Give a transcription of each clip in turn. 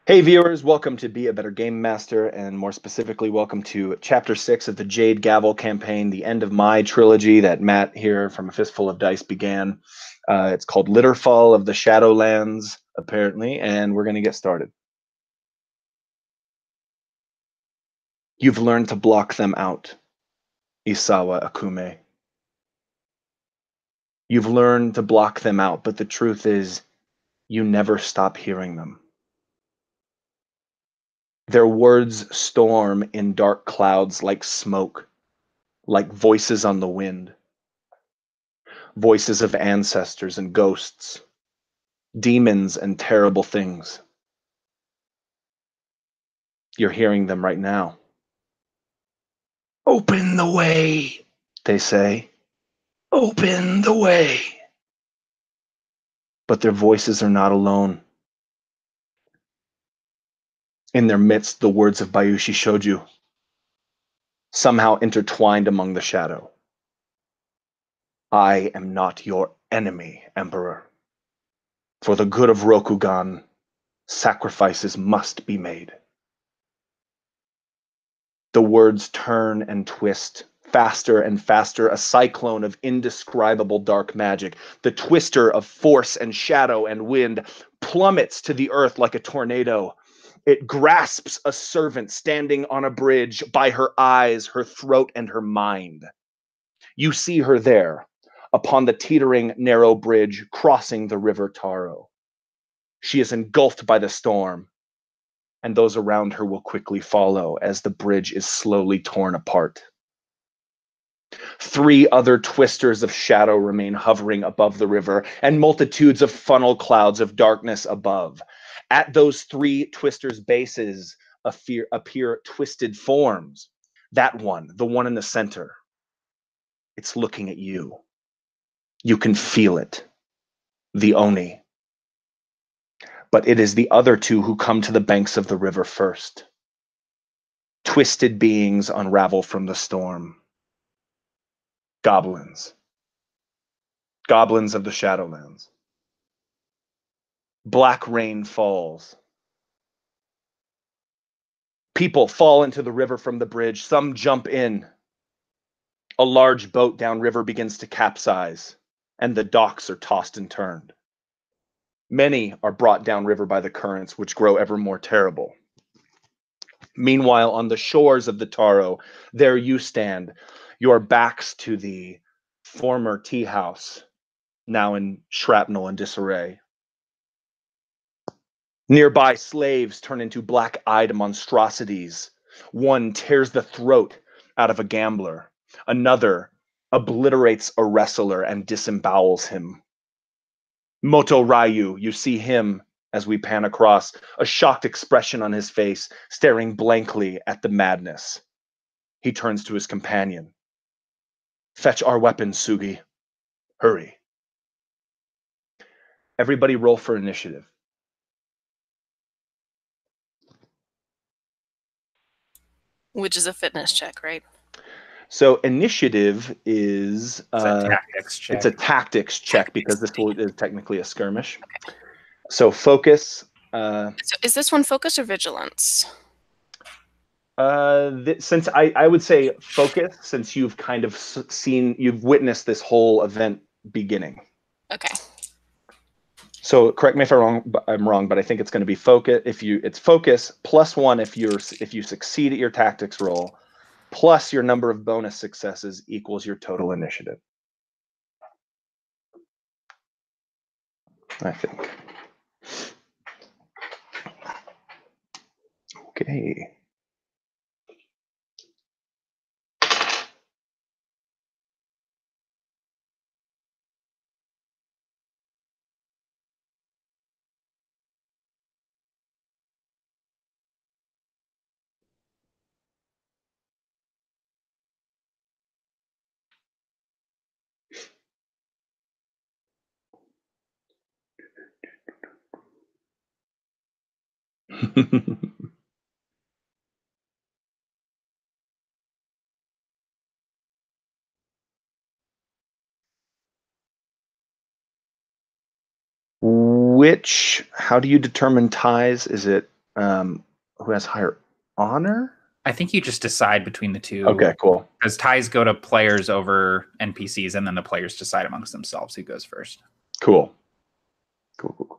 Hey viewers, welcome to Be a Better Game Master, and more specifically, welcome to Chapter 6 of the Jade Gavel campaign, the end of my trilogy that Matt here from A Fistful of Dice began. It's called Litterfall of the Shadowlands, apparently, and we're going to get started. You've learned to block them out, Isawa Akume. You've learned to block them out, but the truth is, you never stop hearing them. Their words storm in dark clouds like smoke, like voices on the wind. Voices of ancestors and ghosts, demons and terrible things. You're hearing them right now. Open the way, they say. Open the way. But their voices are not alone. In their midst, the words of Bayushi Shoju, somehow intertwined among the shadow. I am not your enemy, Emperor. For the good of Rokugan, sacrifices must be made. The words turn and twist, faster and faster, a cyclone of indescribable dark magic. The twister of force and shadow and wind plummets to the earth like a tornado. It grasps a servant standing on a bridge by her eyes, her throat, and her mind. You see her there, upon the teetering, narrow bridge crossing the river Taro. She is engulfed by the storm, and those around her will quickly follow as the bridge is slowly torn apart. 3 other twisters of shadow remain hovering above the river, and multitudes of funnel clouds of darkness above. At those 3 twisters' bases appear twisted forms. That one, the one in the center, it's looking at you. You can feel it. The Oni. But it is the other 2 who come to the banks of the river first. Twisted beings unravel from the storm. Goblins. Goblins of the Shadowlands. Black rain falls. People fall into the river from the bridge. Some jump in. A large boat downriver begins to capsize, and the docks are tossed and turned. Many are brought downriver by the currents, which grow ever more terrible. Meanwhile, on the shores of the Taro, there you stand, your backs to the former tea house, now in shrapnel and disarray. Nearby, slaves turn into black-eyed monstrosities. One tears the throat out of a gambler. Another obliterates a wrestler and disembowels him. Moto Ryu, you see him as we pan across, a shocked expression on his face, staring blankly at the madness. He turns to his companion. Fetch our weapons, Sugi. Hurry. Everybody roll for initiative. Which is a fitness check, right? So initiative is It's a tactics check. It's a tactics check because this is technically a skirmish. Okay. So focus. So is this one focus or vigilance? Since I would say focus, since you've kind of you've witnessed this whole event beginning. Okay. So correct me if I'm wrong, but I think it's going to be focus. It's focus +1 if you succeed at your tactics roll, plus your number of bonus successes equals your total initiative. I think. Okay. How do you determine ties? Is it Who has higher honor? I think you just decide between the two. Okay, cool. Because ties go to players over NPCs, and then the players decide amongst themselves who goes first. Cool. Cool.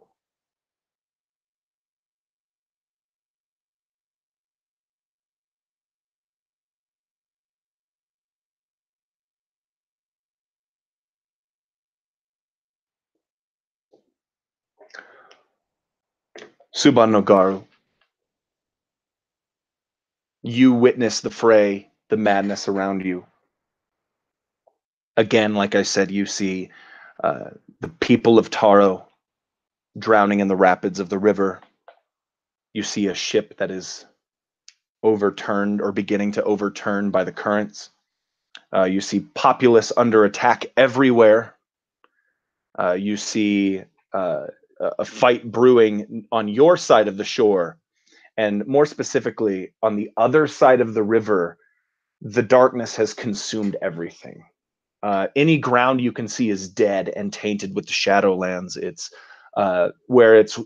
SUBBON no GARU. You witness the fray, the madness around you. Again, like I said, you see the people of Taro drowning in the rapids of the river. You see a ship that is overturned or beginning to overturn by the currents. You see populace under attack everywhere. You see a fight brewing on your side of the shore, and more specifically, on the other side of the river, the darkness has consumed everything. Any ground you can see is dead and tainted with the Shadowlands. It's where it's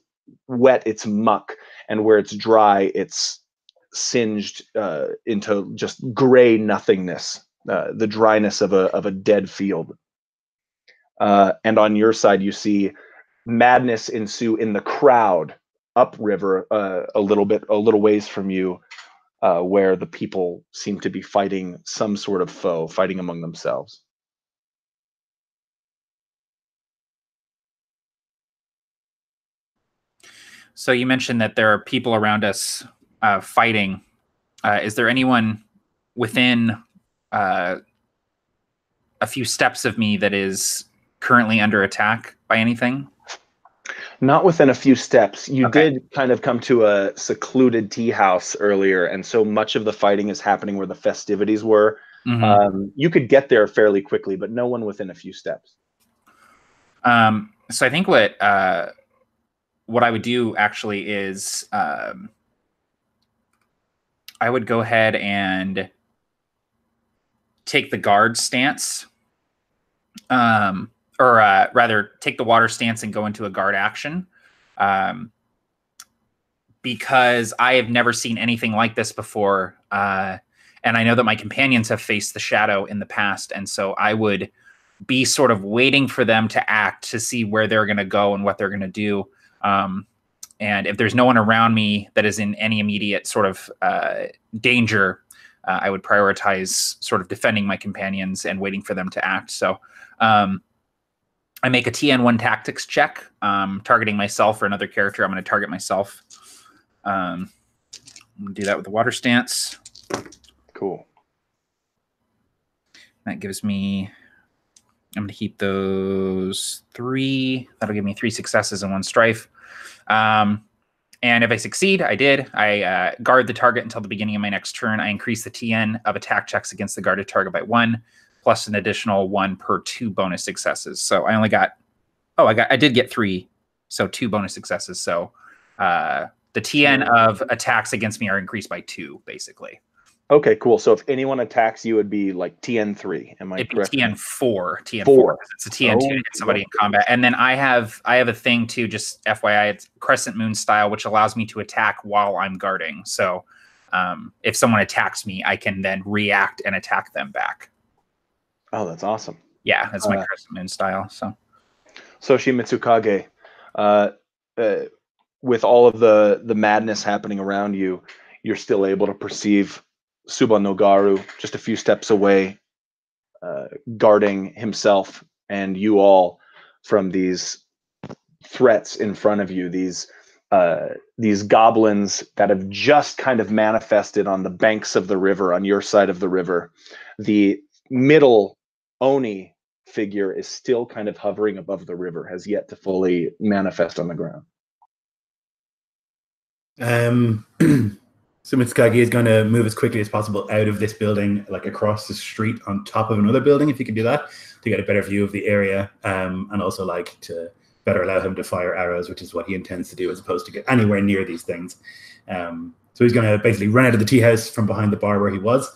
wet, it's muck, and where it's dry, it's singed into just gray nothingness, the dryness of a dead field. And on your side, you see madness ensue in the crowd upriver, a little ways from you, where the people seem to be fighting some sort of foe, fighting among themselves. So you mentioned that there are people around us fighting. Is there anyone within a few steps of me that is currently under attack by anything? Not within a few steps. You did kind of come to a secluded tea house earlier, and so much of the fighting is happening where the festivities were. You could get there fairly quickly, but no one within a few steps. So I think what I would do actually is I would go ahead and take the guard stance, or rather take the water stance and go into a guard action, because I have never seen anything like this before. And I know that my companions have faced the shadow in the past, and so I would be sort of waiting for them to act to see where they're going to go and what they're going to do. And if there's no one around me that is in any immediate sort of danger, I would prioritize sort of defending my companions and waiting for them to act. So I make a TN1 tactics check, targeting myself or another character. I'm going to target myself. I'm going to do that with the water stance. Cool. That gives me... I'm going to keep those 3. That'll give me 3 successes and 1 strife. And if I succeed, I did. I guard the target until the beginning of my next turn. I increase the TN of attack checks against the guarded target by 1, plus an additional 1 per 2 bonus successes. So I only got... I did get 3, so 2 bonus successes. So the TN of attacks against me are increased by 2, basically. Okay, cool. So if anyone attacks you, it'd be like TN3. Am I correct? TN4. TN4. It's a TN2 to hit somebody in combat. And then I have a thing too, just FYI, it's Crescent Moon style, which allows me to attack while I'm guarding. So if someone attacks me, I can then react and attack them back. Oh, that's awesome. Yeah, that's my Crescent Moon style. So SOSHI MITSUKAGE, with all of the madness happening around you, you're still able to perceive SUBBON no GARU just a few steps away, guarding himself and you all from these threats in front of you, these goblins that have just kind of manifested on the banks of the river, on your side of the river. The middle Oni figure is still kind of hovering above the river, has yet to fully manifest on the ground. So MITSUKAGE is going to move as quickly as possible out of this building, like across the street on top of another building, if you can do that, to get a better view of the area, and also like to better allow him to fire arrows, which is what he intends to do, as opposed to get anywhere near these things. So he's going to basically run out of the tea house from behind the bar where he was,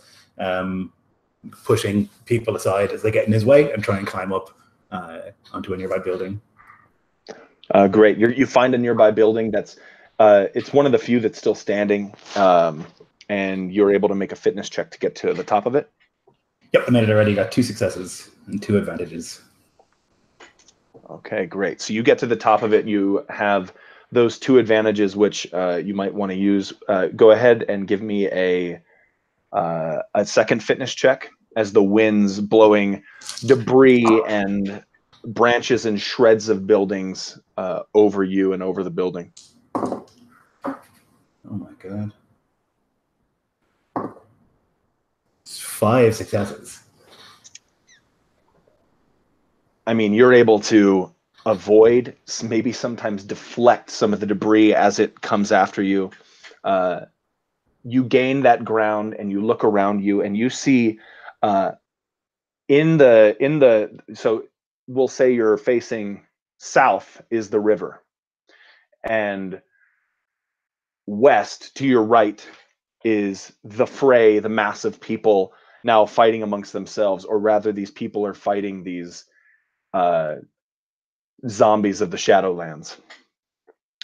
pushing people aside as they get in his way and try and climb up onto a nearby building. Great. You find a nearby building that's It's one of the few that's still standing, and you're able to make a fitness check to get to the top of it. Yep, I made it already. Got 2 successes and 2 advantages. Okay, great. So you get to the top of it. You have those 2 advantages, which you might want to use. Go ahead and give me a second fitness check as the wind's blowing debris and branches and shreds of buildings over you and over the building. Oh my god. 5 successes. I mean, you're able to avoid, maybe sometimes deflect some of the debris as it comes after you. You gain that ground and you look around you and you see so we'll say you're facing south is the river, and west to your right is the fray, the mass of people now fighting amongst themselves, or rather these people are fighting these zombies of the Shadowlands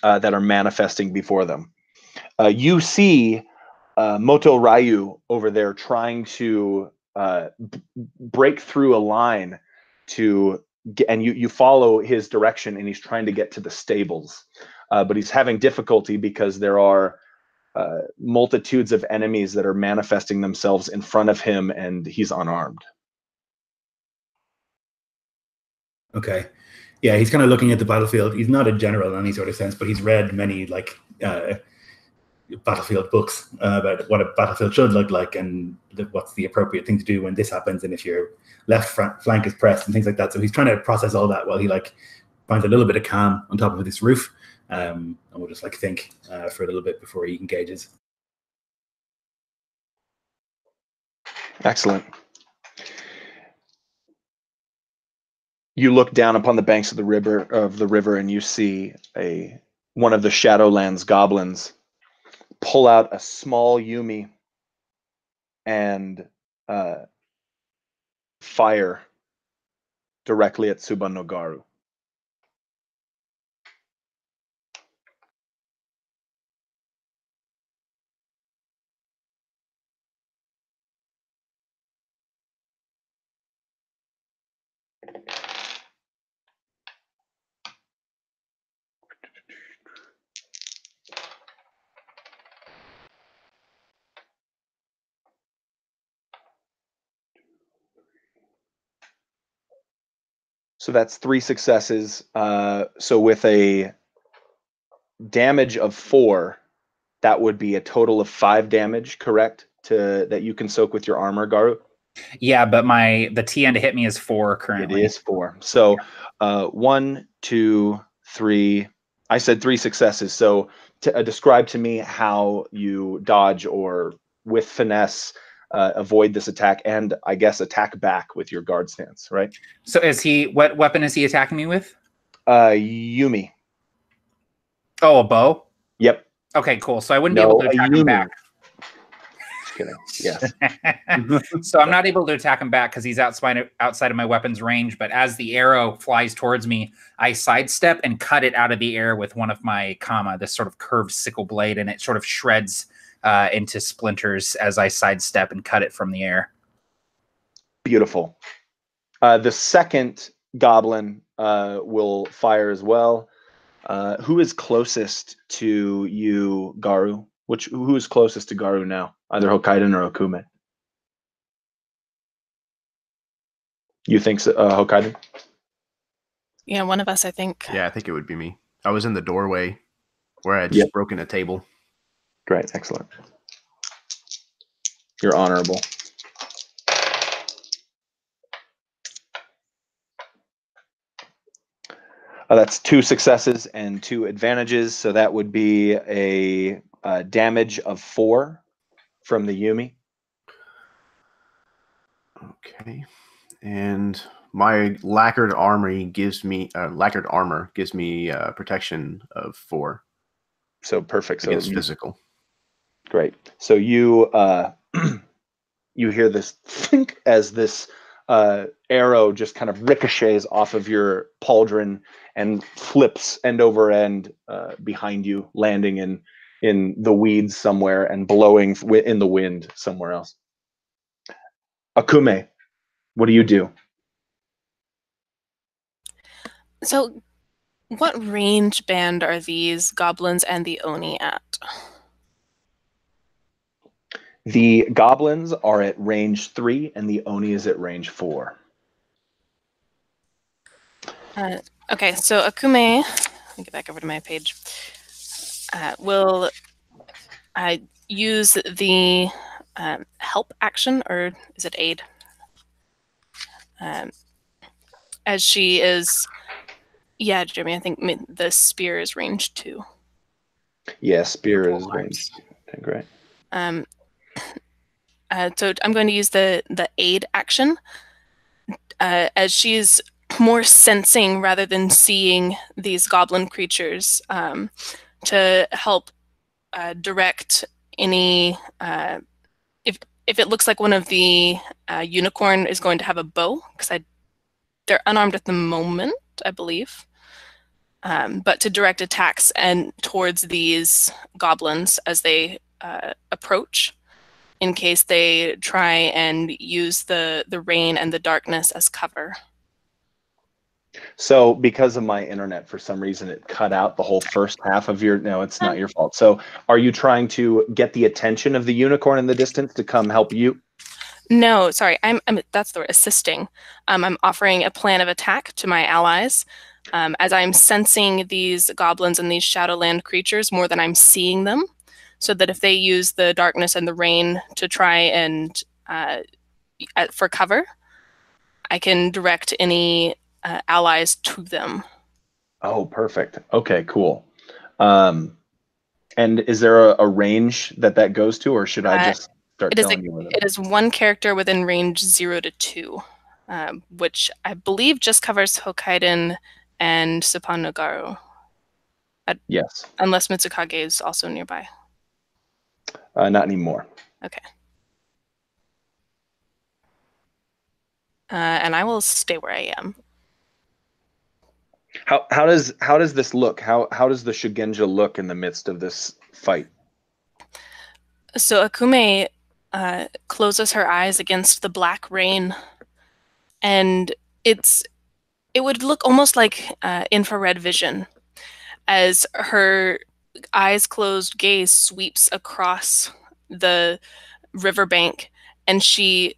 that are manifesting before them. You see Moto Ryu over there trying to break through a line to get, and you follow his direction, and he's trying to get to the stables, but he's having difficulty because there are multitudes of enemies that are manifesting themselves in front of him, and he's unarmed. Okay. Yeah, he's kind of looking at the battlefield. He's not a general in any sort of sense, but he's read many battlefield books about what a battlefield should look like and what's the appropriate thing to do when this happens, and if your left flank is pressed and things like that. So he's trying to process all that while he finds a little bit of calm on top of this roof, and we'll just think for a little bit before he engages. Excellent. You look down upon the banks of the river, and you see one of the Shadowlands goblins pull out a small Yumi and fire directly at SUBBON no GARU. So that's 3 successes. So with a damage of 4, that would be a total of 5 damage, correct? That you can soak with your armor, Garu? Yeah, but the TN to hit me is 4 currently. It is 4. So 1, 2, 3. I said 3 successes. So describe to me how you dodge or with finesse avoid this attack, and I guess attack back with your guard stance, right? So what weapon is he attacking me with? Yumi. Oh, a bow? Yep. Okay, cool. So I wouldn't be able to attack him back. Just kidding. Yes. So I'm not able to attack him back because he's outside of my weapon's range, but as the arrow flies towards me, I sidestep and cut it out of the air with one of my kama, this sort of curved sickle blade, and it sort of shreds into splinters as I sidestep and cut it from the air. Beautiful. The second goblin will fire as well. Who is closest to you, Garu? Who is closest to Garu now? Either Hokkaiden or Okume? You think so, Hokkaiden? Yeah, one of us, I think. Yeah, I think it would be me. I was in the doorway where I had just broken a table. Great, excellent. You're honorable. That's 2 successes and 2 advantages, so that would be a damage of 4 from the Yumi. Okay, and my lacquered armor gives me protection of 4. So perfect. Against so physical. Great. So you you hear this think as this arrow just kind of ricochets off of your pauldron and flips end over end behind you, landing in the weeds somewhere and blowing in the wind somewhere else. Akume, what do you do? So, what range band are these goblins and the Oni at? The goblins are at range 3 and the Oni is at range 4. Okay, so Akume, let me get back over to my page, will use the help action, or is it aid? As she is, yeah, Jeremy, I think the spear is range 2. Yeah, spear is range 2. Okay, great. So I'm going to use the aid action, as she's more sensing rather than seeing these goblin creatures, to help direct any, if it looks like one of the unicorn is going to have a bow, because they're unarmed at the moment, I believe, but to direct attacks and towards these goblins as they approach, in case they try and use the rain and the darkness as cover. So because of my internet, for some reason, it cut out the whole first half of your, no, it's not your fault. So are you trying to get the attention of the unicorn in the distance to come help you? No, sorry, I'm that's the word, assisting. I'm offering a plan of attack to my allies, as I'm sensing these goblins and these Shadowland creatures more than I'm seeing them, so that if they use the darkness and the rain to try and for cover, I can direct any allies to them. Oh, perfect. Okay, cool. And is there a range that goes to, or should I just start telling you what it is one character within range 0 to 2, which I believe just covers Hokkaido and SUBBON no GARU. Yes. Unless MITSUKAGE is also nearby. Not anymore. Okay. And I will stay where I am. How does this look? How does the Shugenja look in the midst of this fight? So Akume closes her eyes against the black rain, and it would look almost like infrared vision, as her eyes closed gaze sweeps across the riverbank, and she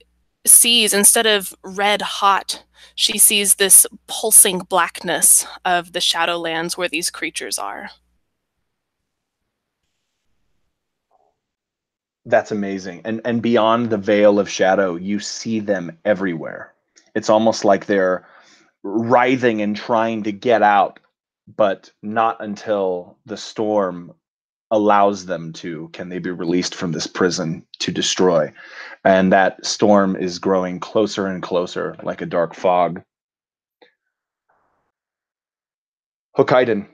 sees, instead of red hot, she sees this pulsing blackness of the Shadowlands where these creatures are. That's amazing. And beyond the veil of shadow, you see them everywhere. It's almost like they're writhing and trying to get out, but not until the storm allows them to can they be released from this prison to destroy. And that storm is growing closer and closer, like a dark fog. Hokkaido,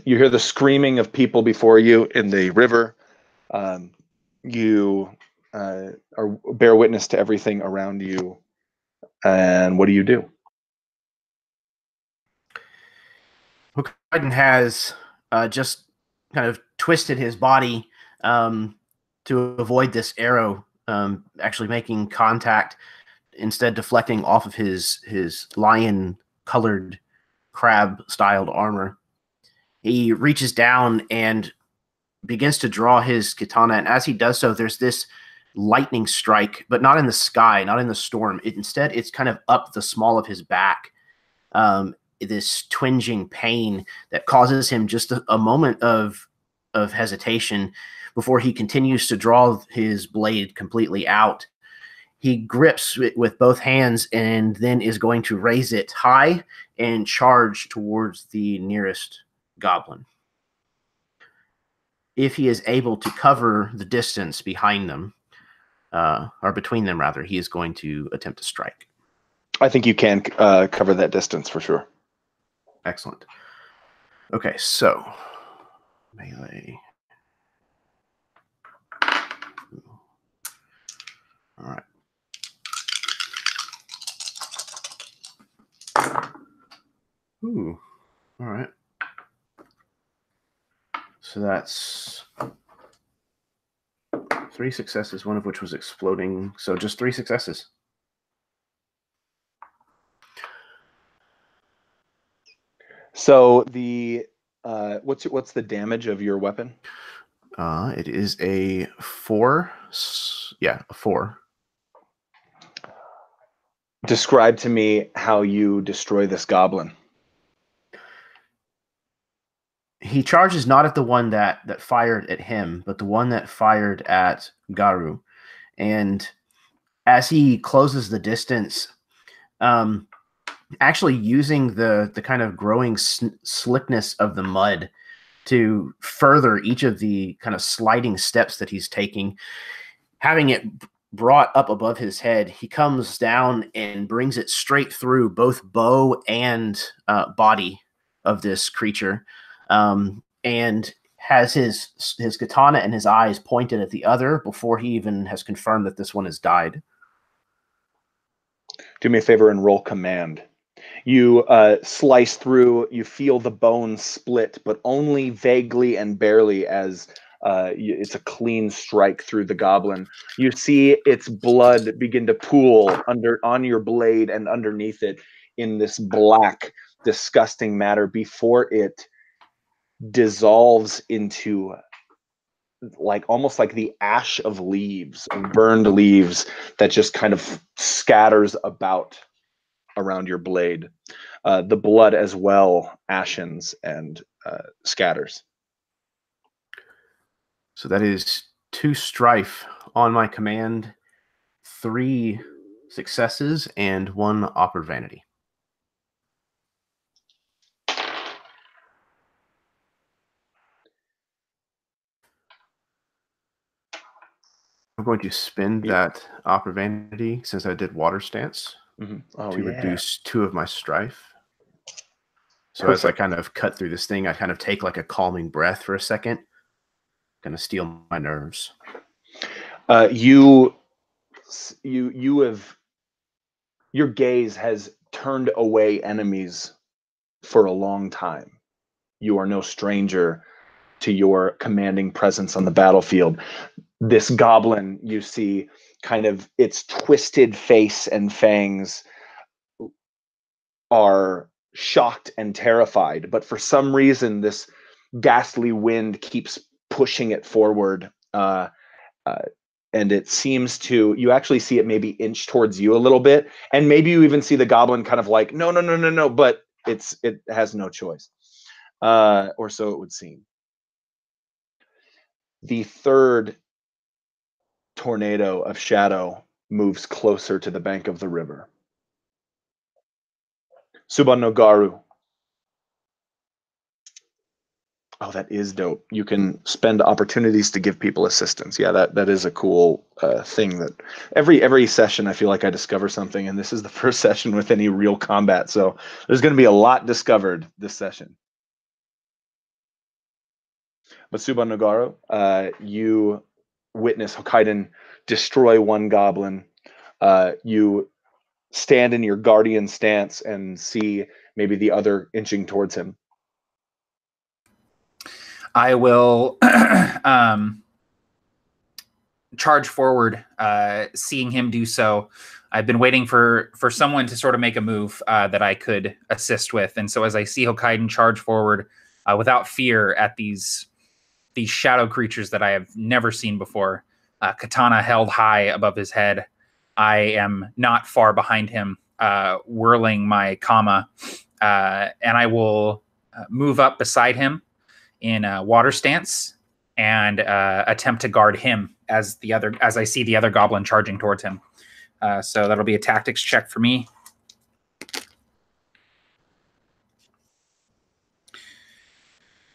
you hear the screaming of people before you in the river. You bear witness to everything around you. And what do you do? Hokkaido has just kind of twisted his body to avoid this arrow actually making contact, instead deflecting off of his lion-colored crab-styled armor. He reaches down and begins to draw his katana, and as he does so, there's this lightning strike, but not in the sky, not in the storm. Instead, it's kind of up the small of his back. This twinging pain that causes him just a moment of hesitation before he continues to draw his blade completely out. He grips it with both hands and then is going to raise it high and charge towards the nearest goblin. If he is able to cover the distance behind them, or between them rather, he is going to attempt to strike. I think you can cover that distance for sure. Excellent. Okay, so melee. All right. Ooh. All right. So that's 3 successes, one of which was exploding. So just 3 successes. So the what's the damage of your weapon? It is a 4. Yeah, a 4. Describe to me how you destroy this goblin. He charges not at the one that fired at him, but the one that fired at GARU. And as he closes the distance, actually using the kind of growing slickness of the mud to further each of the kind of sliding steps that he's taking, having it brought up above his head, he comes down and brings it straight through both bow and body of this creature, and has his katana and his eyes pointed at the other before he even has confirmed that this one has died. Do me a favor and roll command. You slice through, you feel the bones split, but only vaguely and barely, as it's a clean strike through the goblin. You see its blood begin to pool on your blade and underneath it in this black, disgusting matter before it dissolves into almost like the ash of leaves, of burned leaves that just kind of scatters about around your blade. The blood as well ashens and scatters. So that is 2 strife on my command, 3 successes, and 1 awkward vanity. I'm going to spend that awkward vanity since I did water stance to reduce 2 of my strife. So Perfect. As I kind of cut through this thing, I kind of take like a calming breath for a second, kind of steal my nerves. You have, your gaze has turned away enemies for a long time. You are no stranger to your commanding presence on the battlefield. This goblin, you see, kind of its twisted face and fangs are shocked and terrified, but for some reason this ghastly wind keeps pushing it forward, and it seems to, you actually see it maybe inch towards you a little bit, and maybe you even see the goblin kind of like no, but it has no choice, or so it would seem. The third tornado of shadow moves closer to the bank of the river. SUBBON no GARU. Oh, that is dope. You can spend opportunities to give people assistance. Yeah, that is a cool thing that every session I feel like I discover something, and this is the first session with any real combat, so there's going to be a lot discovered this session. But SUBBON no GARU, you witness Hokkaiden destroy one goblin. You stand in your guardian stance and see maybe the other inching towards him. I will charge forward, seeing him do so. I've been waiting for someone to sort of make a move that I could assist with. And so as I see Hokkaiden charge forward without fear at these shadow creatures that I have never seen before, katana held high above his head, I am not far behind him, whirling my kama, and I will move up beside him in a water stance and attempt to guard him as I see the other goblin charging towards him. So that'll be a tactics check for me.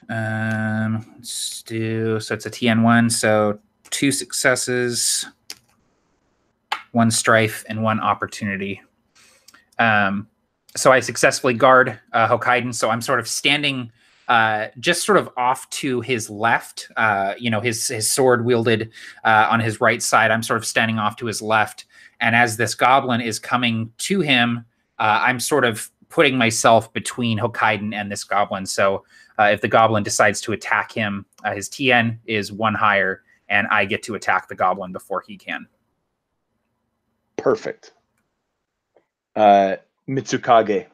Let's do, so it's a TN1, so 2 successes, 1 strife, and 1 opportunity. So I successfully guard Hokkaiden, so I'm sort of standing just sort of off to his left, his sword wielded on his right side. I'm sort of standing off to his left, and as this goblin is coming to him, I'm sort of putting myself between Hokkaido and this goblin. So if the goblin decides to attack him, his TN is 1 higher, and I get to attack the goblin before he can. Perfect. Mitsukage.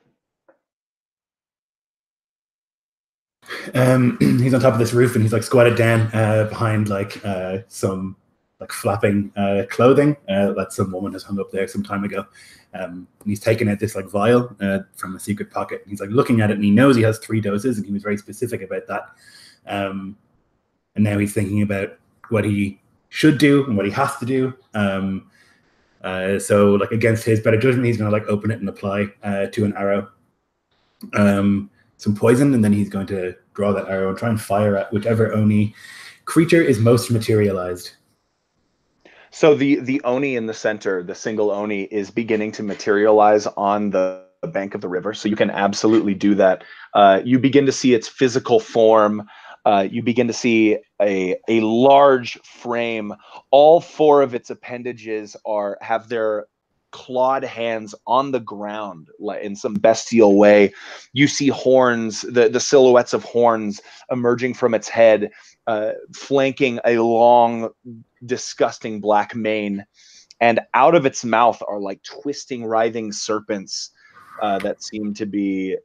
He's on top of this roof and he's like squatted down behind like some like flapping clothing that some woman has hung up there some time ago. And he's taken out this like vial from a secret pocket. He's like looking at it and he knows he has 3 doses and he was very specific about that. And now he's thinking about what he should do and what he has to do. So like against his better judgment, he's going to like open it and apply to an arrow some poison, and then he's going to draw that arrow and try and fire at whichever Oni creature is most materialized. So the Oni in the center, the single Oni, is beginning to materialize on the bank of the river. So you can absolutely do that. You begin to see its physical form. You begin to see a large frame. All 4 of its appendages have their clawed hands on the ground in some bestial way. You see horns, the silhouettes of horns emerging from its head, flanking a long, disgusting black mane. And out of its mouth are like twisting, writhing serpents that seem to be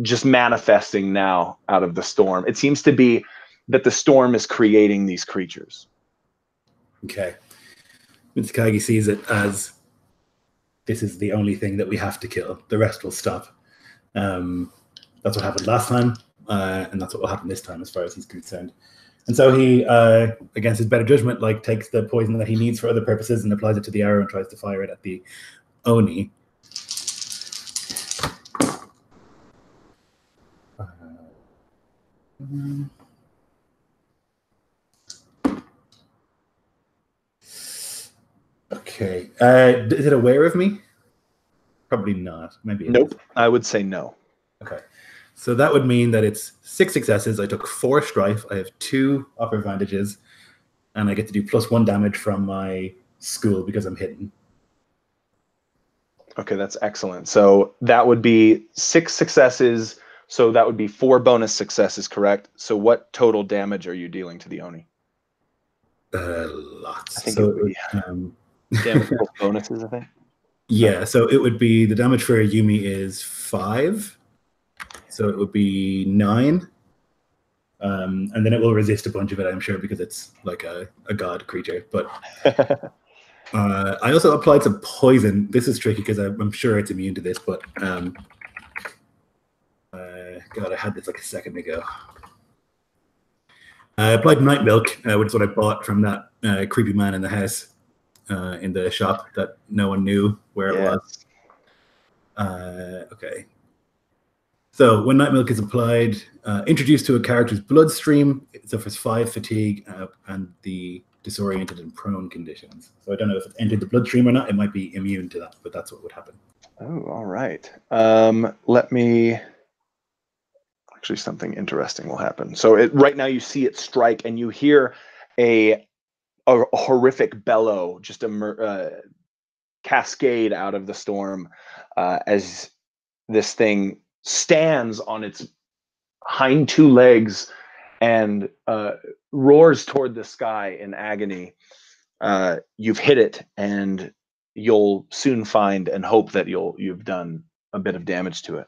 just manifesting now out of the storm. It seems to be that the storm is creating these creatures. Okay. Mitsukage sees it as this is the only thing that we have to kill. The rest will stop. That's what happened last time, and that's what will happen this time as far as he's concerned. And so he, against his better judgment, like takes the poison that he needs for other purposes and applies it to the arrow and tries to fire it at the Oni. Okay. Is it aware of me? Probably not. Maybe it Nope. is. I would say no. Okay. So that would mean that it's 6 successes. I took 4 strife. I have 2 upper advantages. And I get to do +1 damage from my school because I'm hidden. Okay, that's excellent. So that would be 6 successes. So that would be 4 bonus successes, correct? So what total damage are you dealing to the Oni? Lots. I think so it would be damage plus bonuses, I think. Yeah, so it would be, the damage for Yumi is 5. So it would be 9. And then it will resist a bunch of it, I'm sure, because it's like a god creature. But I also applied some poison. This is tricky because I'm sure it's immune to this, but God, I had this like a second ago. I applied night milk, which is what I bought from that creepy man in the house, in the shop that no one knew where it was. Okay. So when night milk is applied, introduced to a character's bloodstream, it suffers 5 fatigue and the disoriented and prone conditions. So I don't know if it's entered the bloodstream or not. It might be immune to that, but that's what would happen. Oh, all right. Let me... Actually, something interesting will happen. So right now you see it strike and you hear a horrific bellow just cascade out of the storm as this thing stands on its hind 2 legs and roars toward the sky in agony. You've hit it, and you'll soon find and hope that you've done a bit of damage to it.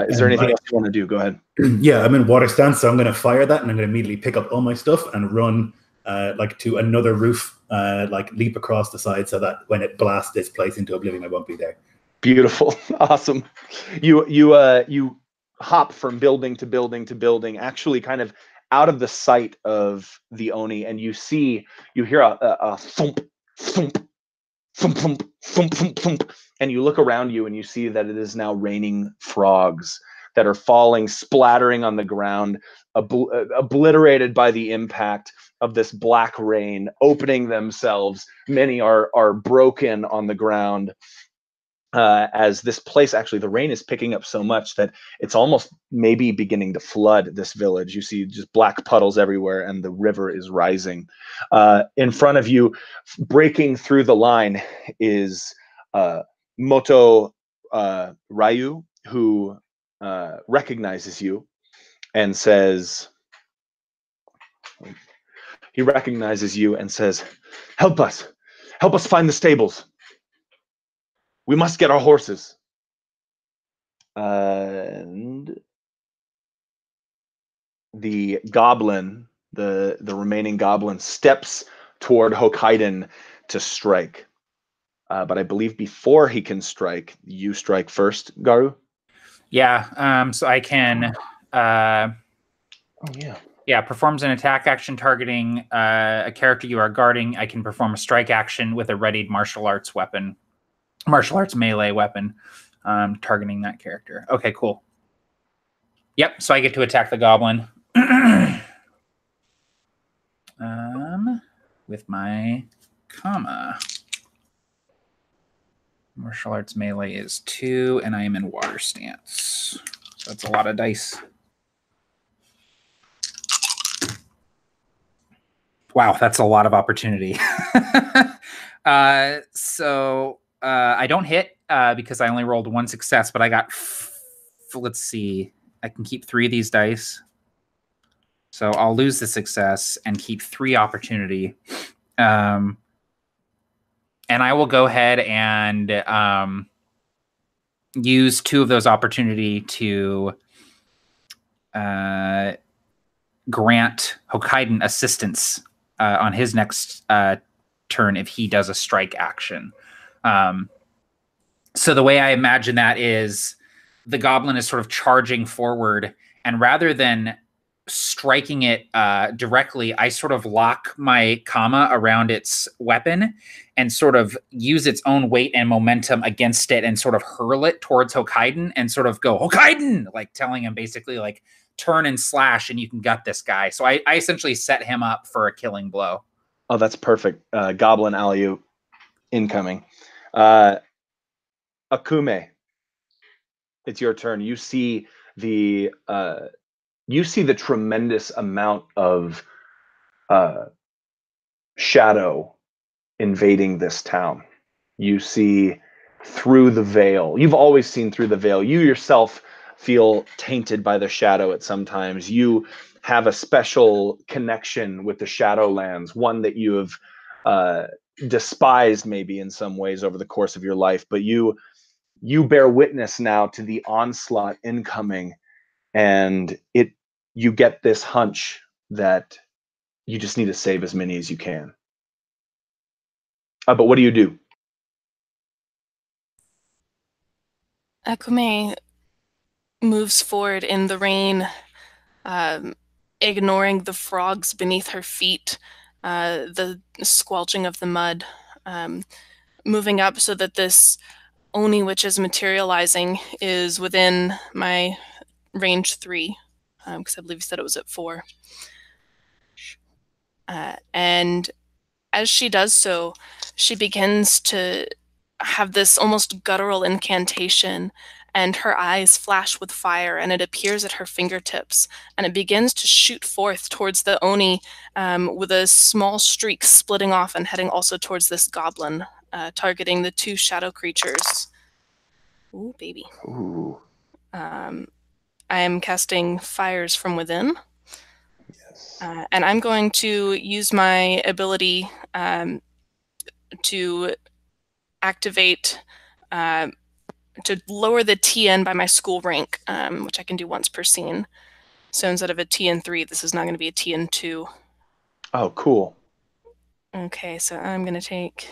Is there anything else you want to do? Go ahead. Yeah, I'm in water stance, so I'm going to fire that, and I'm going to immediately pick up all my stuff and run like to another roof, like leap across the side, so that when it blasts this place into oblivion, I won't be there. Beautiful, awesome. You hop from building to building to building, actually kind of out of the sight of the Oni, and you hear a thump, thump, thump, thump, thump, thump, thump, and you look around you and you see that it is now raining frogs that are falling, splattering on the ground, obliterated by the impact of this black rain, opening themselves. Many are broken on the ground. As this place, actually, the rain is picking up so much that it's almost maybe beginning to flood this village. You see just black puddles everywhere, and the river is rising. In front of you, breaking through the line, is Moto Ryu, who recognizes you and says, help us find the stables. We must get our horses. And the goblin, the remaining goblin, steps toward Hokkaidan to strike. But I believe before he can strike, you strike first, Garu. Yeah. So I can. Oh yeah. Yeah, performs an attack action targeting a character you are guarding. I can perform a strike action with a readied martial arts melee weapon, targeting that character. Okay, cool. Yep, so I get to attack the goblin with my comma. Martial arts melee is 2, and I am in water stance. So that's a lot of dice. Wow, that's a lot of opportunity. So I don't hit because I only rolled 1 success, but I got, let's see, I can keep 3 of these dice. So I'll lose the success and keep 3 opportunity. And I will go ahead and use 2 of those opportunity to grant Hokkaidan assistance on his next turn if he does a strike action. So the way I imagine that is the goblin is sort of charging forward, and rather than striking it directly, I sort of lock my comma around its weapon and sort of use its own weight and momentum against it and sort of hurl it towards Hokkaidan and sort of go, Hokkaidan! Like telling him basically like, turn and slash and you can gut this guy. So I essentially set him up for a killing blow. Oh, that's perfect. Goblin alley-oop incoming. Akume, it's your turn. You see the tremendous amount of shadow invading this town. You see through the veil. You've always seen through the veil. You yourself feel tainted by the shadow at some times. You have a special connection with the Shadowlands, one that you have despised maybe in some ways over the course of your life, but you bear witness now to the onslaught incoming, and you get this hunch that you just need to save as many as you can. But what do you do? Akume moves forward in the rain, ignoring the frogs beneath her feet, the squelching of the mud, moving up so that this Oni which is materializing is within my range 3, because I believe you said it was at 4. And as she does so, she begins to have this almost guttural incantation, and her eyes flash with fire, and it appears at her fingertips, and it begins to shoot forth towards the Oni, with a small streak splitting off and heading also towards this goblin, targeting the 2 shadow creatures. Ooh, baby. Ooh. I am casting Fires from Within. Yes. And I'm going to use my ability to activate, to lower the TN by my school rank, which I can do once per scene. So instead of a TN3, this is now going to be a TN2. Oh, cool. Okay, so I'm going to take...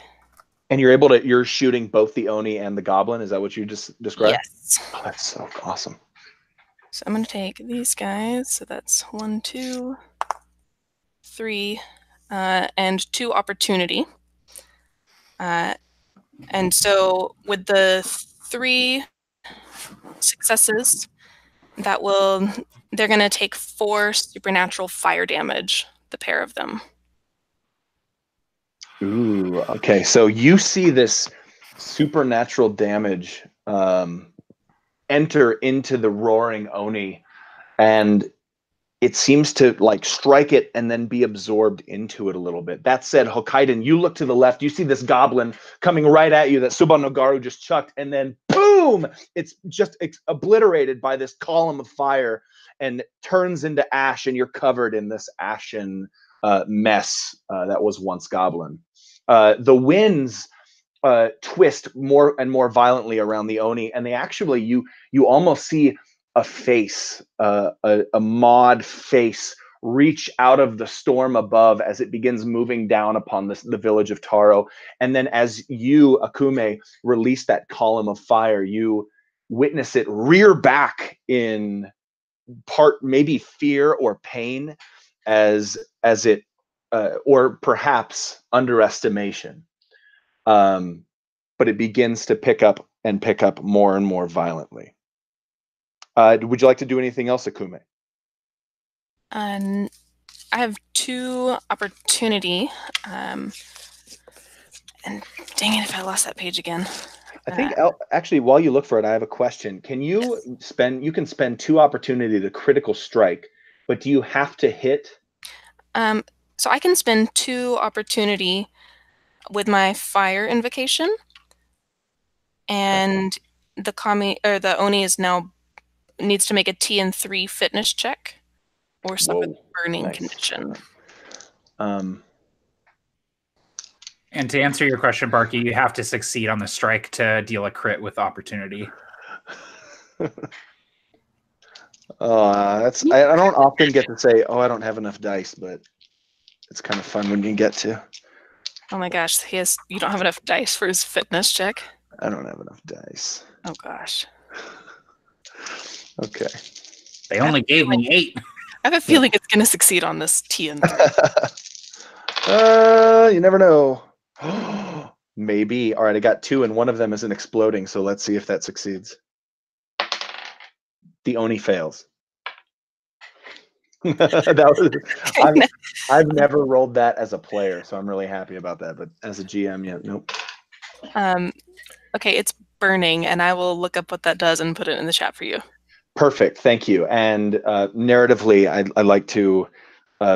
And you're shooting both the Oni and the Goblin? Is that what you just described? Yes. Oh, that's so awesome. So I'm going to take these guys. So that's 1, 2, 3, and 2 opportunity. And so with the 3 successes, they're going to take 4 supernatural fire damage, the pair of them. Ooh, okay. So you see this supernatural damage enter into the roaring Oni, and it seems to like strike it and then be absorbed into it a little bit. That said, Hokkaidan, you look to the left, you see this goblin coming right at you that SUBBON no GARU just chucked, and then boom! boom, it's just obliterated by this column of fire and turns into ash, and you're covered in this ashen mess that was once Goblin. The winds twist more and more violently around the Oni, and they actually, you almost see a face, a Maud face, reach out of the storm above as it begins moving down upon the village of Taro. And then as you, Akume, release that column of fire, you witness it rear back in part maybe fear or pain as it or perhaps underestimation. But it begins to pick up more and more violently. Would you like to do anything else, Akume? I have 2 opportunity. And dang it, if I lost that page again. I think actually, while you look for it, I have a question. Can you spend? You can spend 2 opportunity to critical strike, but do you have to hit? So I can spend 2 opportunity with my fire invocation, and the Oni is now needs to make a TN3 fitness check or suffer the burning condition. And to answer your question, Barky, you have to succeed on the strike to deal a crit with opportunity. I don't often get to say, "Oh, I don't have enough dice," but it's kind of fun when you get to. Oh my gosh, you don't have enough dice for his fitness check? I don't have enough dice. Oh gosh. Okay. They only gave me 8. I have a feeling it's going to succeed on this TN3. You never know. Maybe. All right, I got 2, and one of them isn't exploding, so let's see if that succeeds. The Oni fails. I've never rolled that as a player, so I'm really happy about that. But as a GM, yeah, nope. Okay, it's burning, and I will look up what that does and put it in the chat for you. Perfect, thank you. And narratively, I like to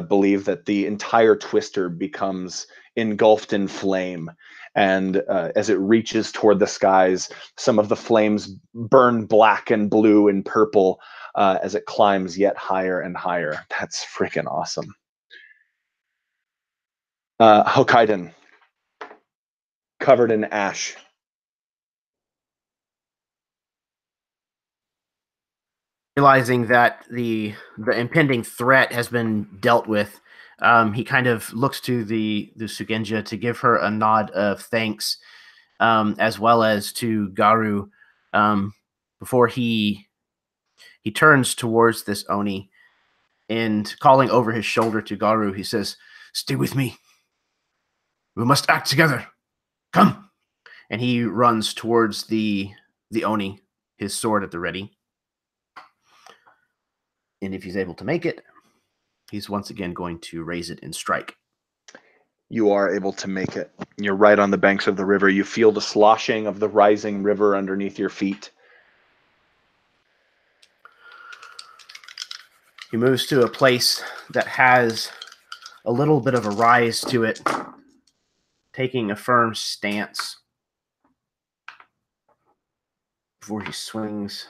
believe that the entire twister becomes engulfed in flame. And as it reaches toward the skies, some of the flames burn black and blue and purple as it climbs yet higher and higher. That's freaking awesome. Hokkaidan, covered in ash. Realizing that the impending threat has been dealt with, he kind of looks to the Sugenja to give her a nod of thanks, as well as to GARU, before he turns towards this Oni, and calling over his shoulder to GARU, he says, "Stay with me. We must act together. Come!" And he runs towards the Oni, his sword at the ready. And if he's able to make it, he's once again going to raise it and strike. You are able to make it. You're right on the banks of the river. You feel the sloshing of the rising river underneath your feet. He moves to a place that has a little bit of a rise to it, taking a firm stance before he swings.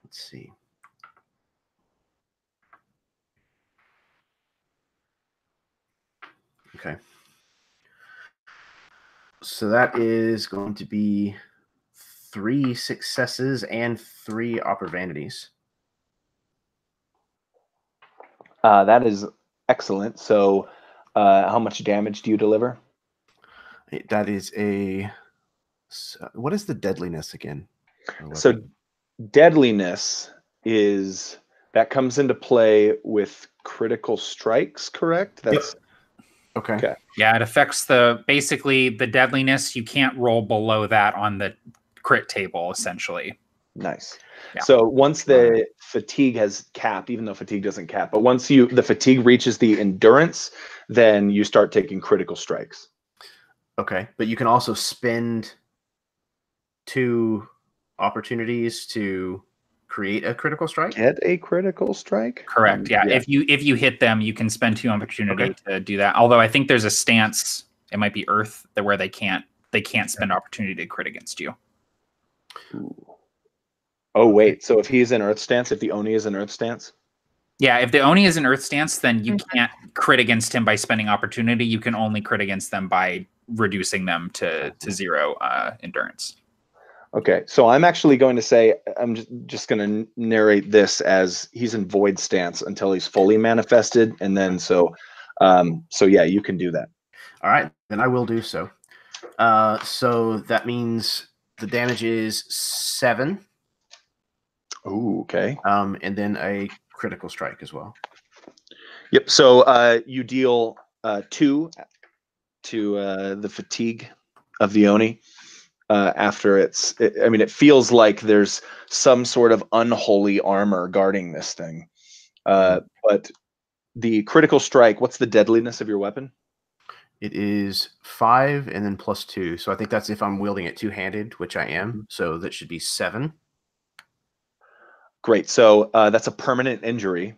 Let's see. Okay. So that is going to be 3 successes and 3 opportunities. That is excellent. So how much damage do you deliver? That is a... What is the deadliness again? So deadliness is... That comes into play with critical strikes, correct? That's... Yep. Okay. Yeah, it affects basically the deadliness. You can't roll below that on the crit table, essentially. Nice. Yeah. So once the fatigue has capped, even though fatigue doesn't cap, but once the fatigue reaches the endurance, then you start taking critical strikes. Okay, but you can also spend 2 opportunities to create a critical strike? Get a critical strike? Correct. Yeah. If you hit them, you can spend 2 opportunity to do that. Although I think there's a stance, it might be Earth, where they can't spend opportunity to crit against you. Oh, wait. So if he's in Earth Stance, if the Oni is in Earth Stance? Yeah, if the Oni is in Earth Stance, then you can't crit against him by spending opportunity. You can only crit against them by reducing them to 0 endurance. Okay, so I'm actually going to say, I'm just going to narrate this as he's in Void Stance until he's fully manifested. And then so yeah, you can do that. All right, then I will do so. So that means the damage is 7. Ooh, okay. And then a critical strike as well. Yep. So you deal 2 to the fatigue of the Oni. After it feels like there's some sort of unholy armor guarding this thing. But the critical strike, what's the deadliness of your weapon? It is 5 and then +2. So I think that's if I'm wielding it two-handed, which I am. So that should be 7. Great. So that's a permanent injury.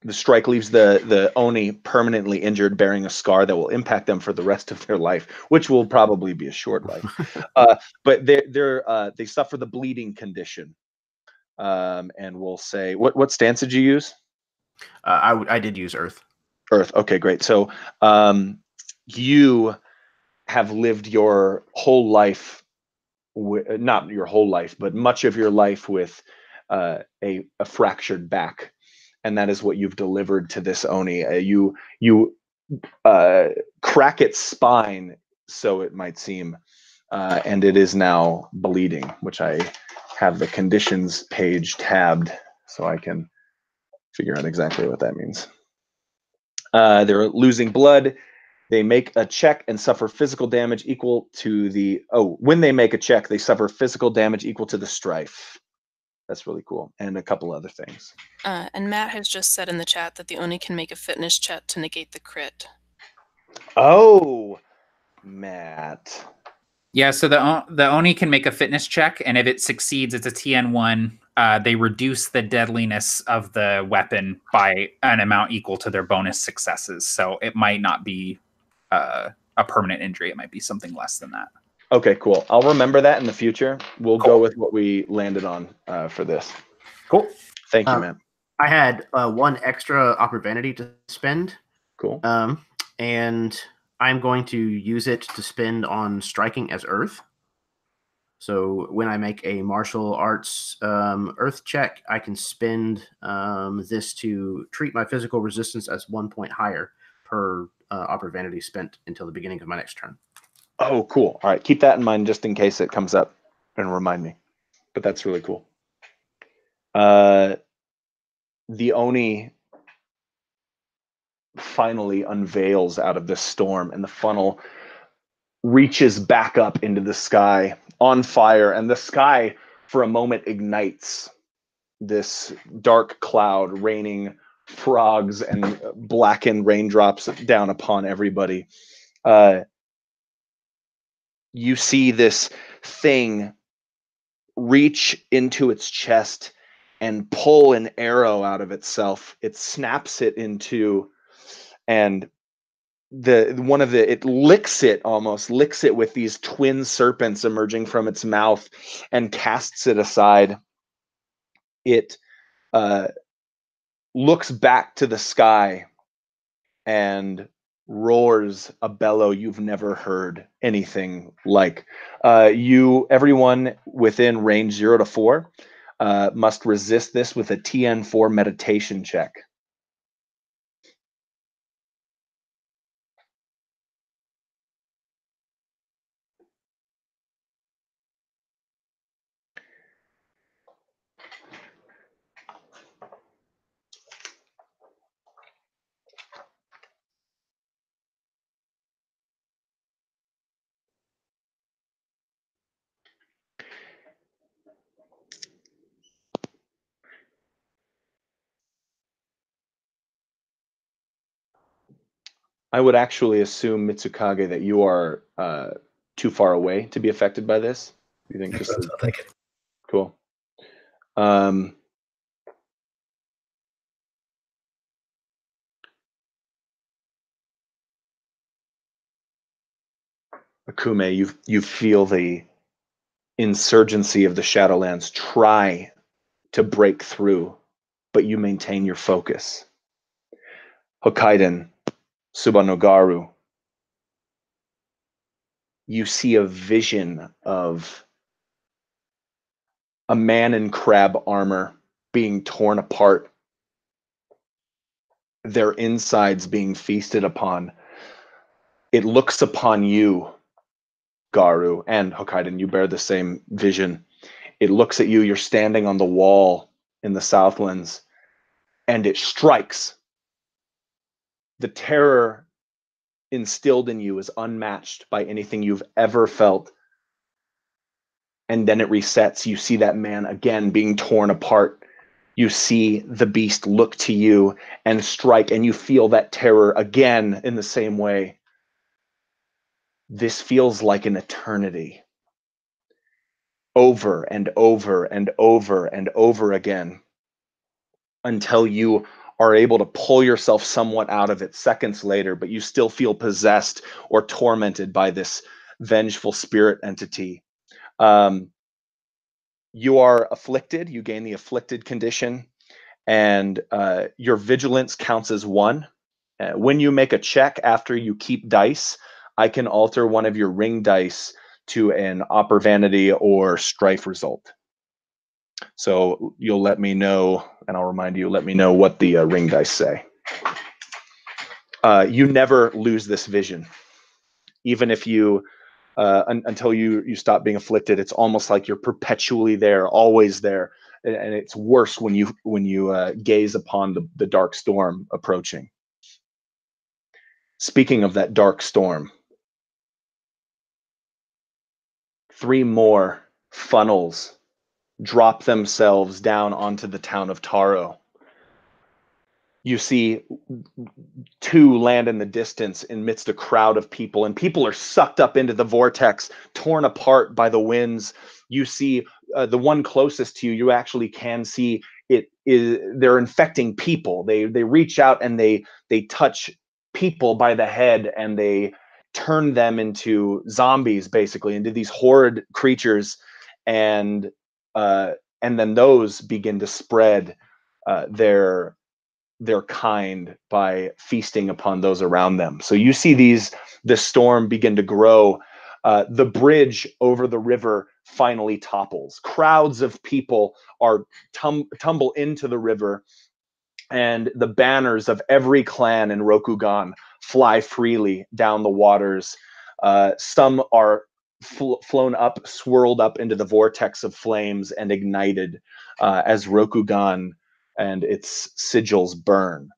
The strike leaves the Oni permanently injured, bearing a scar that will impact them for the rest of their life, which will probably be a short life. But they suffer the bleeding condition. And we'll say, what stance did you use? I did use Earth. Earth. Okay, great. So you have lived your whole life, not your whole life, but much of your life with a fractured back. And that is what you've delivered to this Oni. You crack its spine, so it might seem, and it is now bleeding, which I have the conditions page tabbed so I can figure out exactly what that means. They're losing blood. They make a check and suffer physical damage equal to the... Oh, when they make a check, they suffer physical damage equal to the strife. That's really cool. And a couple other things. And Matt has just said in the chat that the Oni can make a fitness check to negate the crit. Oh, Matt. Yeah, so the Oni can make a fitness check, and if it succeeds, it's a TN1. They reduce the deadliness of the weapon by an amount equal to their bonus successes. So it might not be a permanent injury. It might be something less than that. Okay, cool. I'll remember that in the future. We'll go with what we landed on for this. Cool. Thank you, man. I had 1 extra opportunity to spend. Cool. And I'm going to use it to spend on striking as Earth. So when I make a martial arts Earth check, I can spend this to treat my physical resistance as 1 point higher per opportunity spent until the beginning of my next turn. Oh, cool. All right, keep that in mind just in case it comes up and remind me. But that's really cool. The Oni finally unveils out of this storm, and the funnel reaches back up into the sky on fire, and the sky for a moment ignites. This dark cloud raining frogs and blackened raindrops down upon everybody. You see this thing reach into its chest and pull an arrow out of itself. It snaps it into, and it licks it with these twin serpents emerging from its mouth and casts it aside. It looks back to the sky and roars a bellow you've never heard anything like. Everyone within range 0 to 4 must resist this with a TN4 meditation check. I would actually assume, Mitsukage, that you are too far away to be affected by this. You think just I'll take it. Cool. Akume, you feel the insurgency of the Shadowlands try to break through, but you maintain your focus. Hokkaidan, SUBBON no GARU, you see a vision of a man in crab armor being torn apart, their insides being feasted upon. It looks upon you, GARU, and Hokkaidan, you bear the same vision. It looks at you, you're standing on the wall in the Southlands, and it strikes. The terror instilled in you is unmatched by anything you've ever felt. And then it resets. You see that man again being torn apart. You see the beast look to you and strike, and you feel that terror again in the same way. This feels like an eternity. Over and over and over and over again, until you are able to pull yourself somewhat out of it seconds later, but you still feel possessed or tormented by this vengeful spirit entity. You are afflicted. You gain the afflicted condition, and your vigilance counts as 1. When you make a check after you keep dice, I can alter one of your ring dice to an Oper Vanity or Strife result. So you'll let me know, and I'll remind you, let me know what the ring dice say. You never lose this vision. Even if you, until you stop being afflicted, it's almost like you're perpetually there, always there. And it's worse when you gaze upon the dark storm approaching. Speaking of that dark storm, 3 more funnels drop themselves down onto the town of Taro. You see 2 land in the distance amidst a crowd of people, and people are sucked up into the vortex, torn apart by the winds. You see the one closest to you, you actually can see they're infecting people. They reach out and they touch people by the head, and they turn them into zombies, basically, into these horrid creatures, and then those begin to spread their kind by feasting upon those around them. So you see the storm begin to grow. The bridge over the river finally topples. Crowds of people are tumble into the river, and the banners of every clan in Rokugan fly freely down the waters. Some are flown up, swirled up into the vortex of flames and ignited as Rokugan and its sigils burn.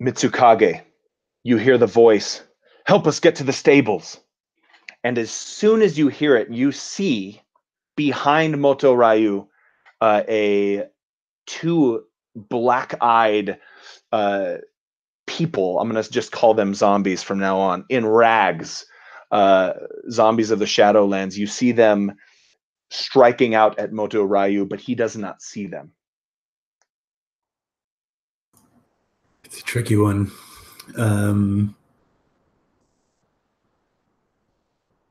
MITSUKAGE, you hear the voice, "Help us get to the stables." And as soon as you hear it, you see behind Moto Ryu 2 black-eyed people. I'm going to just call them zombies from now on, in rags, zombies of the Shadowlands. You see them striking out at Moto Ryu, but he does not see them. It's a tricky one.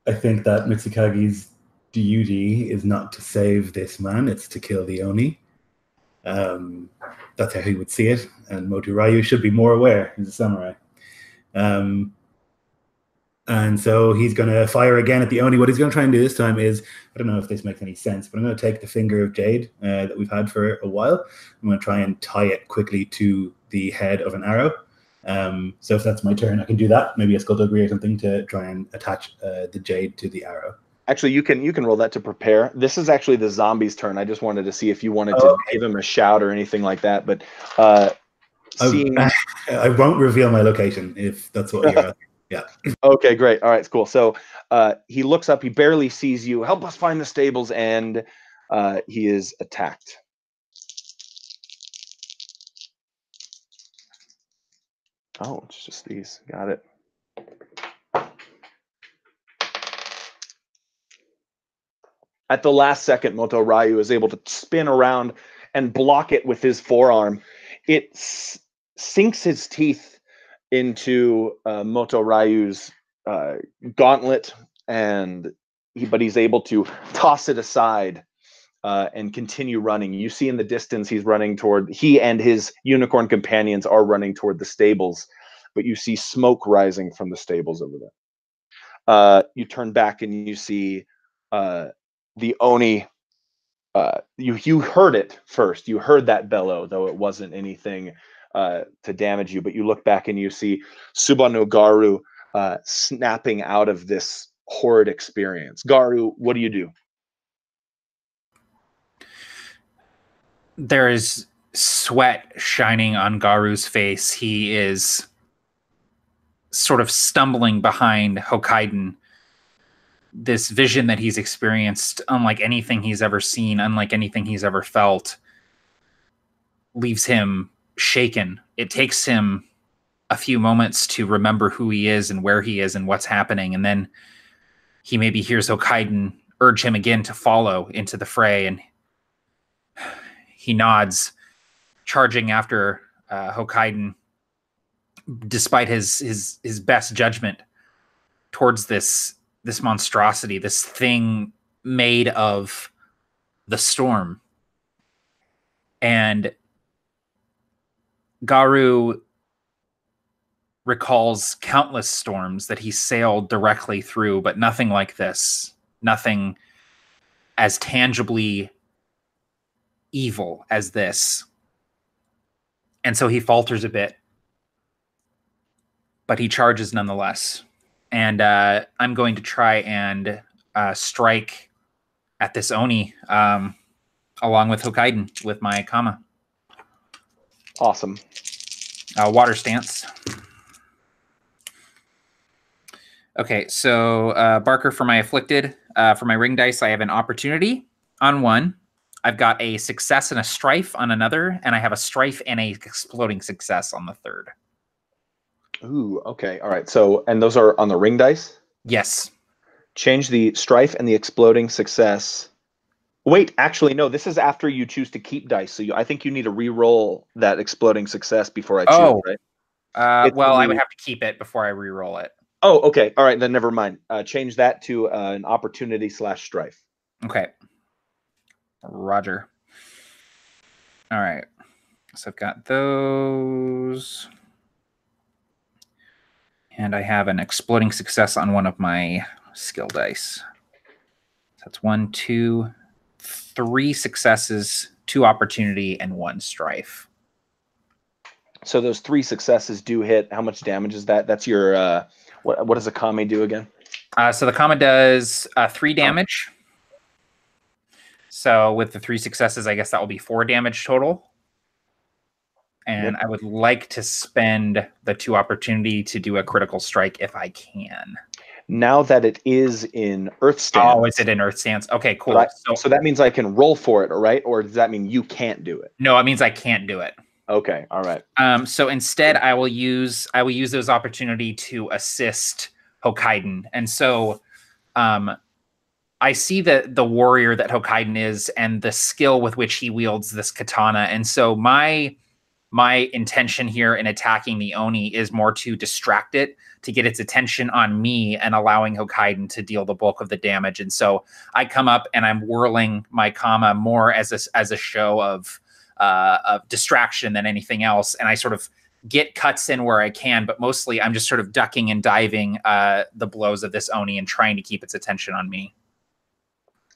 I think that Mitsukage's duty is not to save this man, it's to kill the Oni. That's how he would see it, and Moto Ryu should be more aware. He's a samurai. And so he's going to fire again at the Oni. What he's going to try and do this time is, I don't know if this makes any sense, but I'm going to take the finger of Jade that we've had for a while. I'm going to try and tie it quickly to the head of an arrow. So if that's my turn, I can do that. Maybe a skullduggery or something to try and attach the Jade to the arrow. Actually, you can roll that to prepare. This is actually the zombie's turn. I just wanted to see if you wanted to give him a shout or anything like that. But I won't reveal my location if that's what you're asking. Yeah. Okay, great. All right, cool. So he looks up. He barely sees you. "Help us find the stables," and he is attacked. Oh, it's just these. Got it. At the last second, Moto Ryu is able to spin around and block it with his forearm. It sinks his teeth into Moto Ryu's gauntlet, and but he's able to toss it aside and continue running. You see in the distance he and his unicorn companions are running toward the stables, but you see smoke rising from the stables over there. You turn back and you see the Oni. You heard it first. You heard that bellow, though it wasn't anything to damage you. But you look back and you see SUBBON no GARU snapping out of this horrid experience. GARU, what do you do? There is sweat shining on Garu's face. He is sort of stumbling behind Hokaiden. This vision that he's experienced, unlike anything he's ever seen, unlike anything he's ever felt, leaves him shaken. It takes him a few moments to remember who he is and where he is and what's happening. And then he maybe hears Hokaiden urge him again to follow into the fray, and he nods, charging after Hokaiden, despite his best judgment, towards this monstrosity, this thing made of the storm. And GARU recalls countless storms that he sailed directly through, but nothing like this. Nothing as tangibly evil as this. And so he falters a bit, but he charges nonetheless. And I'm going to try and strike at this Oni along with Hokaiden with my Kama. Awesome. Water stance. Okay, so Barker, for my afflicted, for my ring dice, I have an opportunity on one. I've got a success and a strife on another, and I have a strife and a exploding success on the third. Ooh, okay. All right. So, and those are on the ring dice? Yes. Change the strife and the exploding success. Wait, actually, no, this is after you choose to keep dice. So I think you need to re-roll that exploding success before I choose, right? Well, I would have to keep it before I re-roll it. Oh, okay. All right, then never mind. Change that to an opportunity/strife. Okay. Roger. All right. So I've got those. And I have an exploding success on one of my skill dice. That's 1, 2, 3 successes, 2 opportunity, and 1 strife. So those 3 successes do hit. How much damage is that? That's your what does a Kame do again? So the Kama does 3 damage. So with the 3 successes, I guess that will be 4 damage total. And I would like to spend the 2 opportunity to do a critical strike if I can. Now that it is in Earth Stance. Oh, is it in Earth Stance? Okay, cool. So that means I can roll for it, right? Or does that mean you can't do it? No, it means I can't do it. Okay, all right. So instead, I will use those opportunity to assist Hokaiden. And so I see the warrior that Hokaiden is and the skill with which he wields this katana. And so my intention here in attacking the Oni is more to distract it, to get its attention on me and allowing Hokaiden to deal the bulk of the damage. And so I come up and I'm whirling my Kama more as a show of distraction than anything else. And I sort of get cuts in where I can, but mostly I'm just sort of ducking and diving the blows of this Oni and trying to keep its attention on me.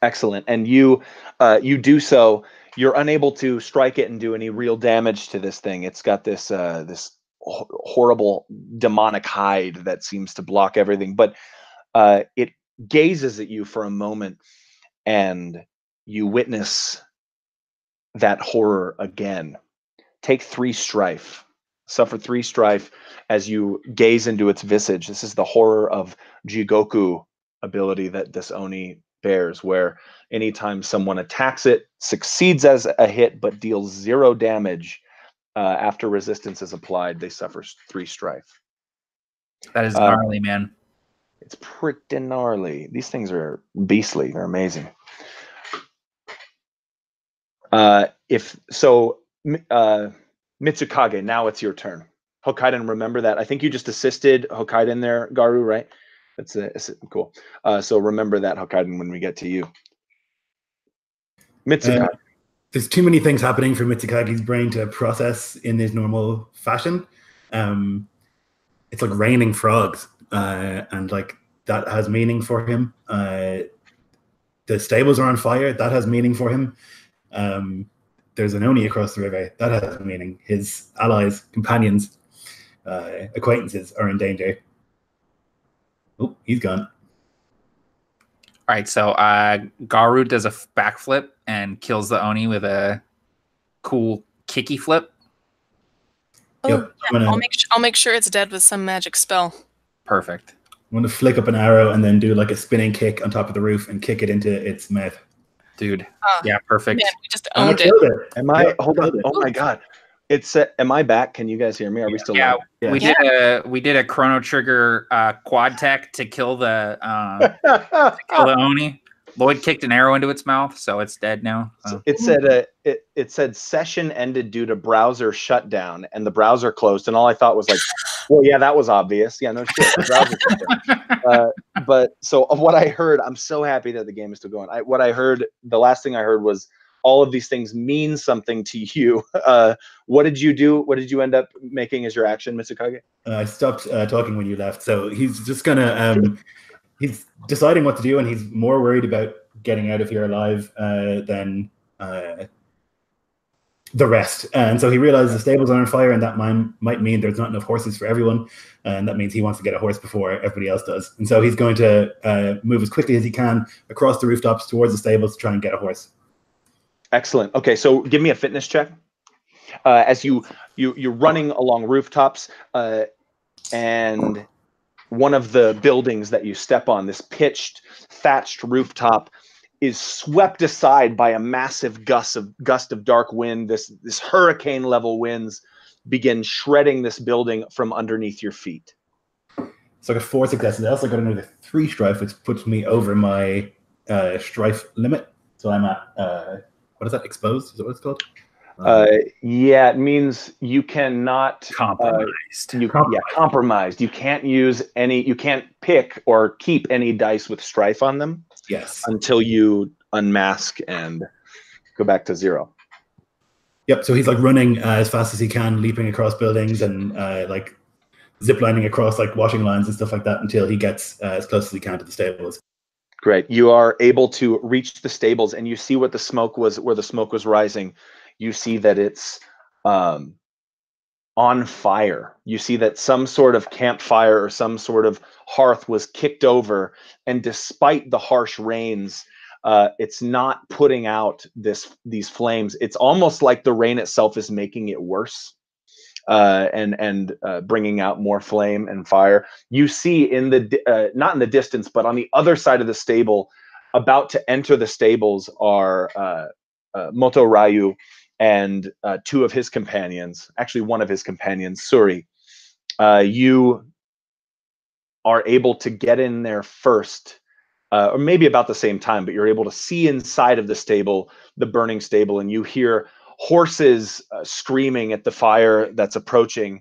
Excellent. And you do so. You're unable to strike it and do any real damage to this thing. It's got this this horrible demonic hide that seems to block everything. But it gazes at you for a moment, and you witness that horror again. Take 3 strife. Suffer 3 strife as you gaze into its visage. This is the horror of Jigoku ability that this Oni bears, where anytime someone attacks it, succeeds as a hit, but deals 0 damage after resistance is applied, they suffer 3 strife. That is gnarly, man. It's pretty gnarly. These things are beastly. They're amazing. Mitsukage, now it's your turn. Hokaiden, remember that. I think you just assisted Hokaiden there, GARU, right? It's cool. So remember that, Hokkaido, when we get to you. Mitsukage. There's too many things happening for Mitsukage's brain to process in his normal fashion. It's like raining frogs, and like that has meaning for him. The stables are on fire. That has meaning for him. There's an Oni across the river. That has meaning. His allies, companions, acquaintances are in danger. Oh, he's gone. All right, so GARU does a backflip and kills the Oni with a cool kicky flip. Oh, Yep, yeah, I'll make sure it's dead with some magic spell. Perfect. I'm going to flick up an arrow and then do like a spinning kick on top of the roof and kick it into its mouth. Dude, yeah, perfect. Man, we just owned it. Am I? Hold on. Oh my god. It's am I back? Can you guys hear me? Are we still Yeah, live? we did a Chrono Trigger quad tech to kill the Oni. Lloyd kicked an arrow into its mouth, so it's dead now. It said it said session ended due to browser shutdown, and the browser closed. And all I thought was like, well, yeah, that was obvious. Yeah, no shit. The browser shut down. But so of what I heard, I'm so happy that the game is still going. What I heard, the last thing I heard was all of these things mean something to you. What did you do? What did you end up making as your action, Mitsukage? I stopped talking when you left, so he's just gonna he's deciding what to do, and he's more worried about getting out of here alive than the rest. And so he realizes the stables are on fire, and that might mean there's not enough horses for everyone, and that means he wants to get a horse before everybody else does. And so he's going to move as quickly as he can across the rooftops towards the stables to try and get a horse. Excellent. Okay, so give me a fitness check. As you're running along rooftops, and one of the buildings that you step on, this pitched, thatched rooftop, is swept aside by a massive gust of dark wind. This hurricane level winds begin shredding this building from underneath your feet. So I got 4 successes. I also got another 3 strife, which puts me over my strife limit. So I'm at what is that? Exposed? Is that what it's called? Yeah, it means you cannot compromised. Compromised. You can't use any. You can't pick or keep any dice with strife on them. Yes. Until you unmask and go back to 0. Yep. So he's like running as fast as he can, leaping across buildings and like ziplining across like washing lines and stuff like that until he gets as close as he can to the stables. Great. You are able to reach the stables, and you see what the smoke was, where the smoke was rising. You see that it's on fire. You see that some sort of campfire or some sort of hearth was kicked over, and despite the harsh rains, it's not putting out these flames. It's almost like the rain itself is making it worse, and bringing out more flame and fire. You see in the not in the distance, but on the other side of the stable, about to enter the stables, are Moto Ryu and 2 of his companions, actually one of his companions, Suri. You are able to get in there first, or maybe about the same time, but you're able to see inside of the stable, the burning stable, and you hear horses screaming at the fire that's approaching.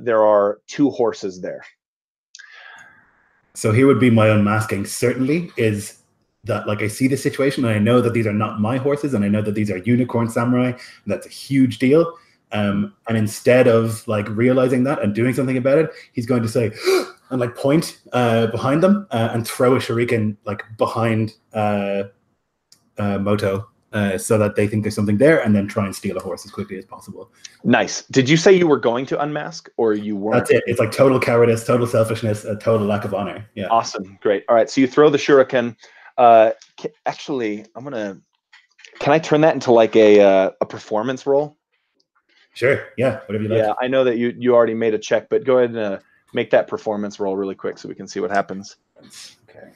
There are 2 horses there. So here would be my unmasking, certainly, is that like I see the situation and I know that these are not my horses, and I know that these are unicorn samurai, and that's a huge deal. And instead of like realizing that and doing something about it, he's going to say and like point behind them and throw a shuriken like behind Moto so that they think there's something there, and then try and steal a horse as quickly as possible. Nice. Did you say you were going to unmask, or you weren't? That's it. It's like total cowardice, total selfishness, a total lack of honor. Yeah. Awesome. Great. All right. So you throw the shuriken. Actually, can I turn that into like a performance roll? Sure. Yeah. Whatever you like. Yeah, I know that you already made a check, but go ahead and make that performance roll really quick so we can see what happens. Okay.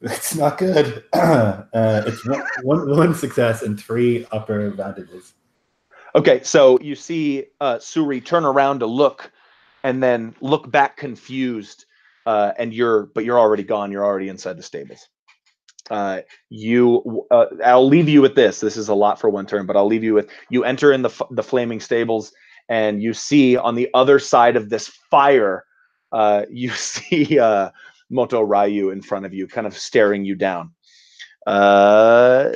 It's not good. It's one success and 3 upper advantages. Okay, so you see Suri turn around to look, and then look back confused, and you're already gone. You're already inside the stables. I'll leave you with this. This is a lot for one turn, but I'll leave you with, you enter in the flaming stables, and you see on the other side of this fire, you see Moto Ryu in front of you, kind of staring you down. Akume.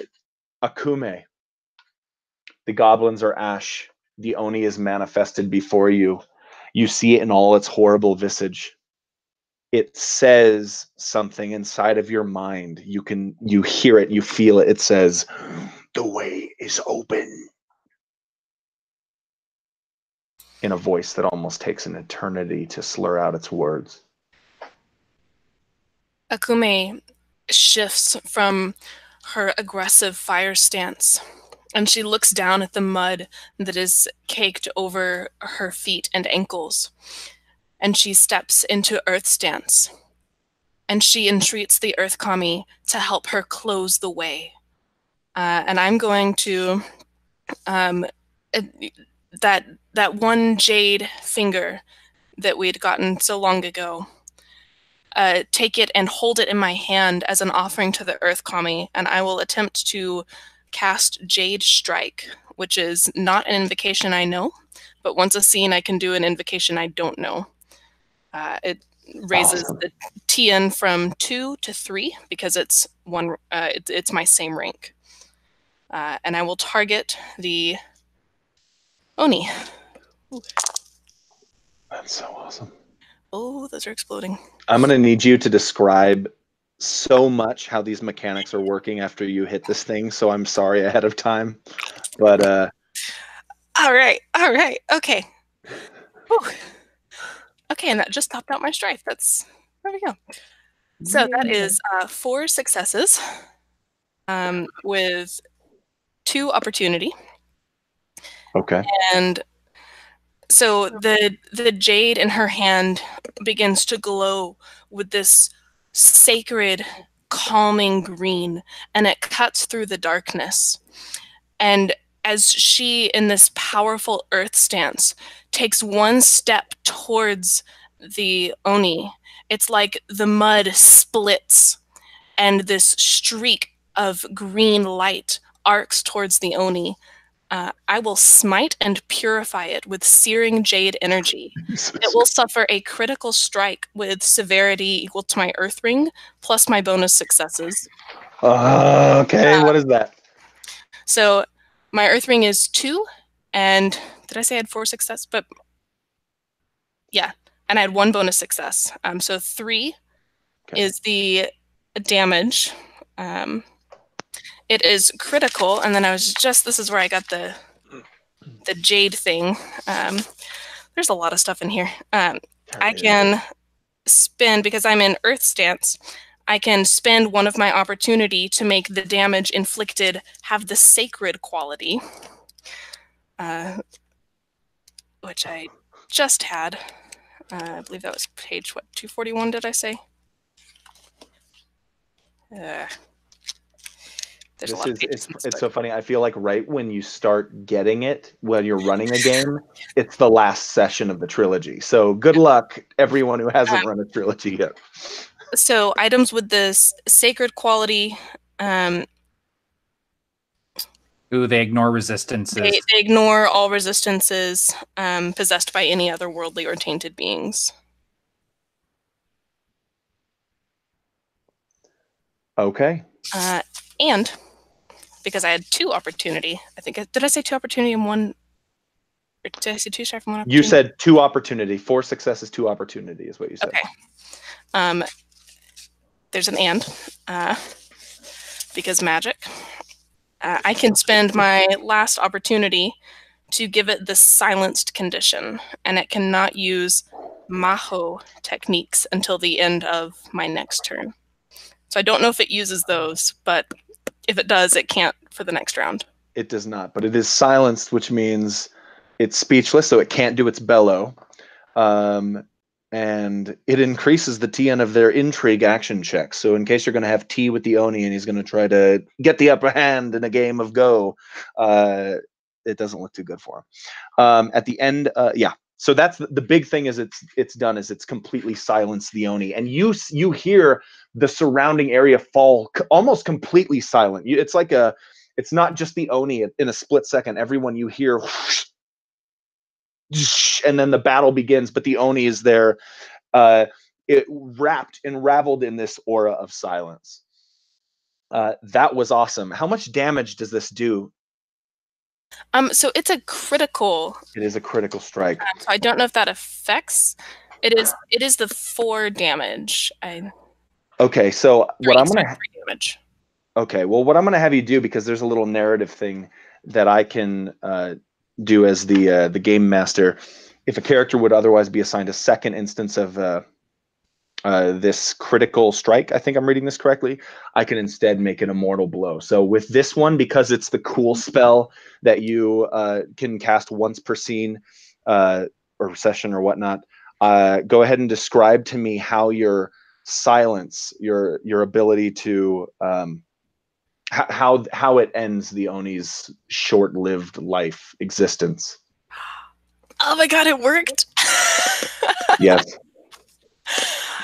The goblins are ash. The Oni is manifested before you. You see it in all its horrible visage. It says something inside of your mind. You hear it, you feel it. It says, "The way is open." In a voice that almost takes an eternity to slur out its words. Akume shifts from her aggressive fire stance, and she looks down at the mud that is caked over her feet and ankles, and she steps into Earth stance, and she entreats the Earth Kami to help her close the way. And I'm going to that one jade finger that we'd gotten so long ago, take it and hold it in my hand as an offering to the Earth Kami, and I will attempt to cast Jade Strike, which is not an invocation I know, but once a scene I can do an invocation I don't know. It raises the TN from 2 to 3 because it's one. It's my same rank, and I will target the Oni. Ooh. That's so awesome. Oh, those are exploding. I'm going to need you to describe so much how these mechanics are working after you hit this thing, so I'm sorry ahead of time. But all right, okay. Whew. Okay, and that just topped out my strife. There we go. So that is 4 successes with 2 opportunity. okay. And so the jade in her hand begins to glow with this sacred, calming green, and it cuts through the darkness. And as she, in this powerful earth stance, takes one step towards the Oni, it's like the mud splits and this streak of green light arcs towards the Oni. I will smite and purify it with searing jade energy. It will suffer a critical strike with severity equal to my earth ring, plus my bonus successes. Okay, what is that? So my earth ring is 2, and did I say I had 4 success? But yeah, and I had 1 bonus success. So 3 is the damage. It is critical, and then this is where I got the jade thing. There's a lot of stuff in here. I can spend, because I'm in earth stance, I can spend one of my opportunity to make the damage inflicted have the sacred quality, which I just had. I believe that was page, 241, did I say? It's so funny. I feel like right when you start getting it, when you're running a game, it's the last session of the trilogy. So good luck, everyone who hasn't run a trilogy yet. So items with this sacred quality, ooh, they ignore resistances. They ignore all resistances possessed by any otherworldly or tainted beings. Okay. And because I had 2 opportunity, I think, did I say 2 opportunity and 1? Or did I say 2 strike from 1 opportunity? You said 2 opportunity. 4 successes, 2 opportunity is what you said. Okay. There's an and, because magic. I can spend my last opportunity to give it the silenced condition, and it cannot use Maho techniques until the end of my next turn. So I don't know if it uses those, but if it does, it can't for the next round. It does not, but it is silenced, which means it's speechless, so it can't do its bellow. And it increases the TN of their intrigue action checks. So in case you're going to have T with the Oni and he's going to try to get the upper hand in a game of Go, it doesn't look too good for him. At the end, yeah. So that's the big thing is it's done is it's completely silenced the Oni. And you hear the surrounding area fall almost completely silent. It's like it's not just the Oni in a split second. Everyone you hear whoosh, and then the battle begins. But the Oni is there, it enraveled in this aura of silence. That was awesome. How much damage does this do? So it's a critical. It is a critical strike. So I don't know if that affects. It is the 4 damage. Okay, so what I'm gonna 3 damage. Okay, well, what I'm gonna have you do, because there's a little narrative thing that I can do as the game master. If a character would otherwise be assigned a second instance of this critical strike, I think I'm reading this correctly, I can instead make an immortal blow. So with this one, because it's the cool spell that you can cast once per scene or session or whatnot, go ahead and describe to me how your silence, your ability to how it ends the Oni's short-lived life existence. Oh my god, it worked! Yes.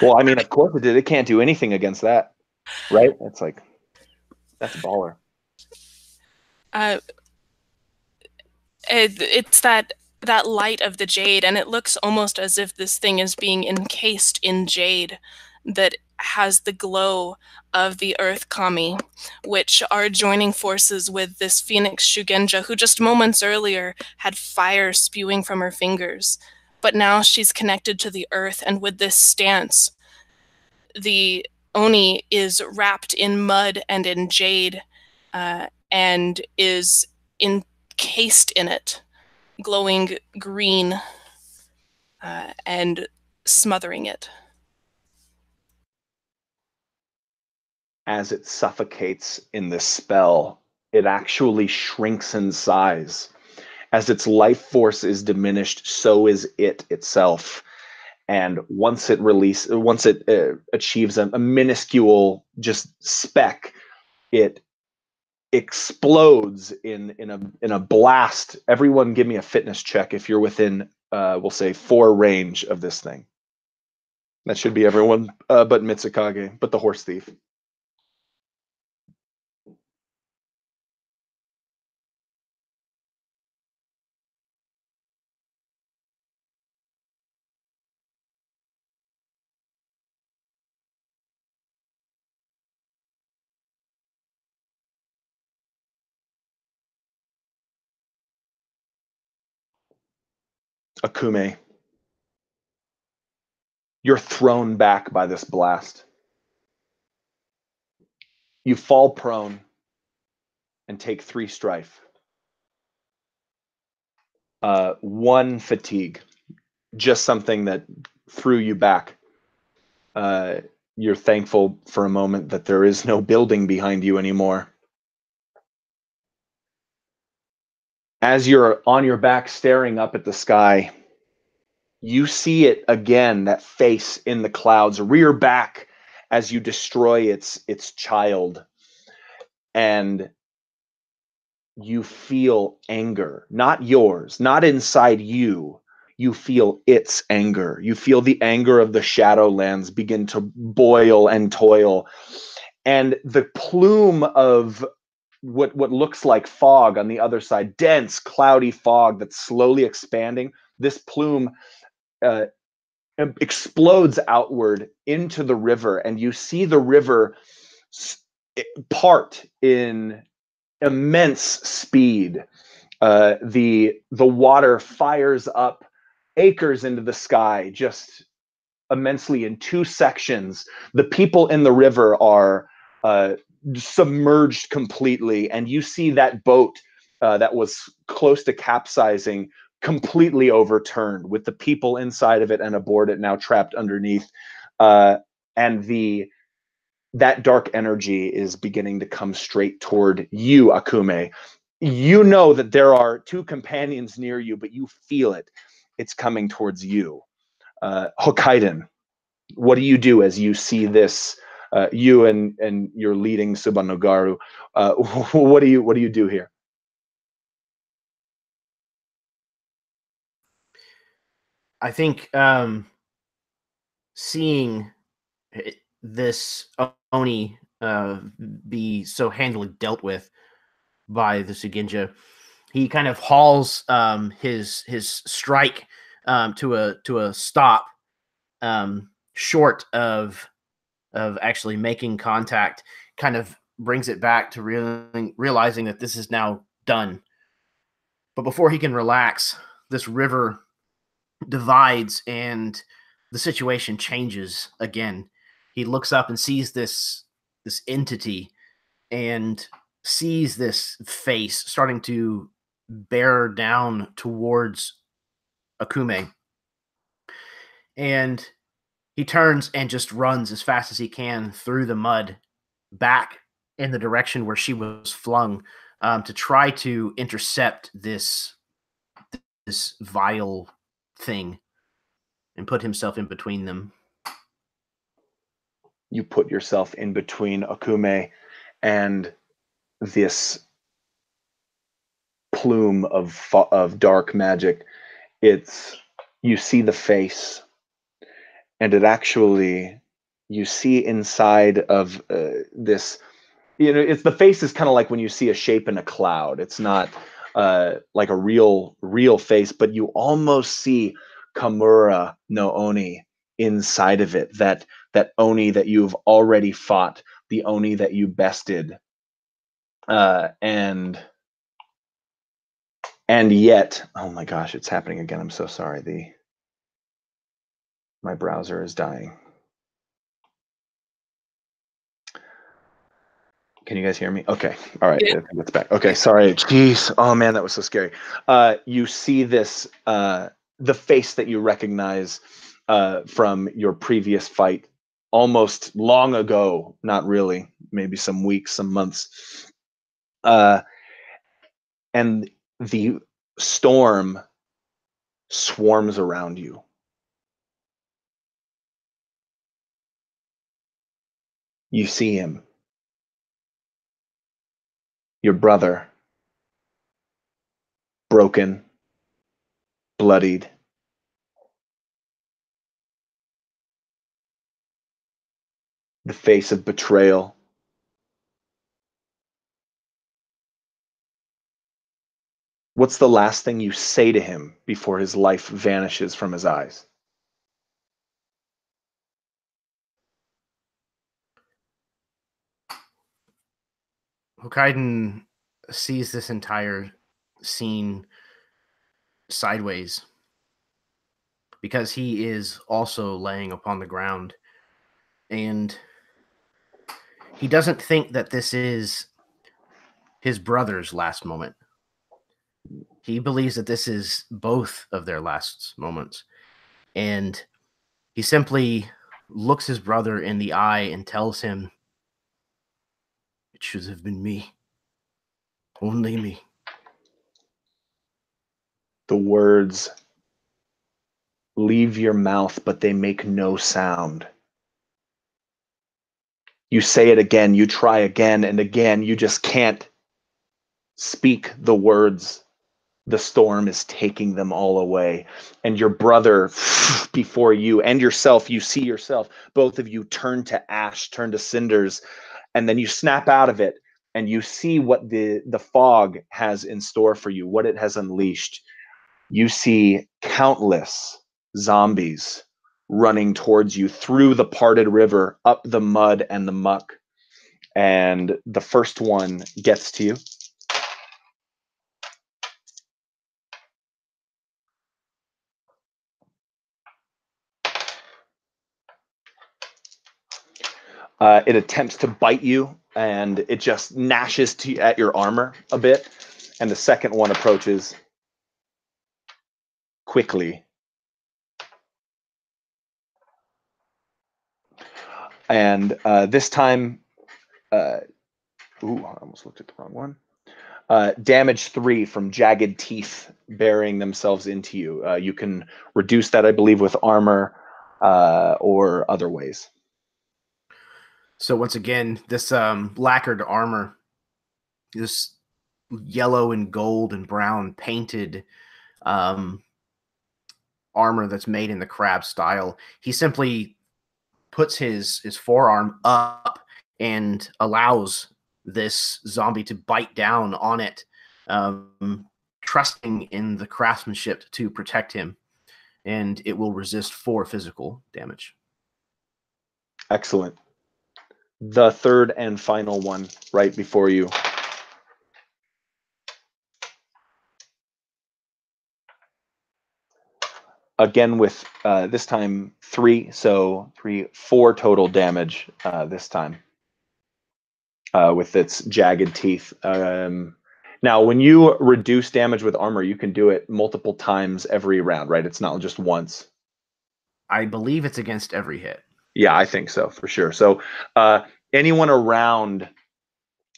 Well, I mean, of course it did. It can't do anything against that, right? It's like, that's a baller. It's that light of the jade, and it looks almost as if this thing is being encased in jade that has the glow of the Earth Kami, which are joining forces with this Phoenix Shugenja, who just moments earlier had fire spewing from her fingers. But now she's connected to the earth, and with this stance, the Oni is wrapped in mud and in jade, and is encased in it, glowing green, and smothering it. As it suffocates in this spell, it actually shrinks in size. As its life force is diminished, so is it itself. And once it achieves a minuscule just speck, it explodes in a blast. Everyone, give me a fitness check if you're within, we'll say, 4 range of this thing. That should be everyone, but MITSUKAGE, but the horse thief. Akume, you're thrown back by this blast. You fall prone and take 3 strife. 1 fatigue, just something that threw you back. You're thankful for a moment that there is no building behind you anymore. As you're on your back staring up at the sky, you see it again, that face in the clouds, rear back as you destroy its child. And you feel anger, not yours, not inside you. You feel its anger. You feel the anger of the Shadowlands begin to boil and toil. And the plume of what looks like fog on the other side, dense, cloudy fog that's slowly expanding, this plume explodes outward into the river, and you see the river part in immense speed. The water fires up acres into the sky, just immensely in 2 sections. The people in the river are submerged completely, and you see that boat that was close to capsizing completely overturned, with the people inside of it and aboard it now trapped underneath. And that dark energy is beginning to come straight toward you, Akume. You know that there are 2 companions near you, but you feel it. It's coming towards you. Hokkaidan, what do you do as you see this? You and your leading SUBBON no GARU. What do you do here? I think seeing this Oni be so handily dealt with by the Suginja, he kind of hauls his strike to a stop, short of actually making contact. Kind of brings it back to realizing that this is now done. But before he can relax, this river divides and the situation changes again. He looks up and sees this entity and sees this face starting to bear down towards Akume. And he turns and just runs as fast as he can through the mud back in the direction where she was flung, to try to intercept this vile thing and put himself in between them. You put yourself in between Akume and this plume of dark magic. You see the face, and it actually, you see inside of this, it's the face is kind of like when you see a shape in a cloud. It's not like a real face, but you almost see Kamura no Oni inside of it, that Oni that you've already fought, the Oni that you bested, and yet, oh my gosh, it's happening again. I'm so sorry. My browser is dying. Can you guys hear me? Okay. All right. Yeah. I think it's back. Okay. Sorry. Jeez. Oh man, that was so scary. You see this, the face that you recognize from your previous fight almost long ago. Not really. Maybe some weeks, some months. And the storm swarms around you. You see him. Your brother. Broken. Bloodied. The face of betrayal. What's the last thing you say to him before his life vanishes from his eyes? Hokaiden sees this entire scene sideways because he is also laying upon the ground, and he doesn't think that this is his brother's last moment. He believes that this is both of their last moments, and he simply looks his brother in the eye and tells him, "It should have been me. Only me." The words leave your mouth, but they make no sound. You say it again, you try again and again, you just can't speak the words. The storm is taking them all away. And your brother, before you and yourself, you see yourself, both of you turn to ash, turn to cinders, and then you snap out of it and you see what the fog has in store for you, what it has unleashed. You see countless zombies running towards you through the parted river, up the mud and the muck. And the first one gets to you. It attempts to bite you, and it just gnashes at your armor a bit. And the second one approaches quickly. And this time, I almost looked at the wrong one. Damage 3 from jagged teeth burying themselves into you. You can reduce that, I believe, with armor or other ways. So once again, this lacquered armor, this yellow and gold and brown painted armor that's made in the crab style, he simply puts his forearm up and allows this zombie to bite down on it, trusting in the craftsmanship to protect him, and it will resist 4 physical damage. Excellent. The third and final one right before you. Again with this time 3, so 4 total damage this time with its jagged teeth. Now, when you reduce damage with armor, you can do it multiple times every round, right? It's not just once. I believe it's against every hit. Yeah, I think so, for sure. So anyone around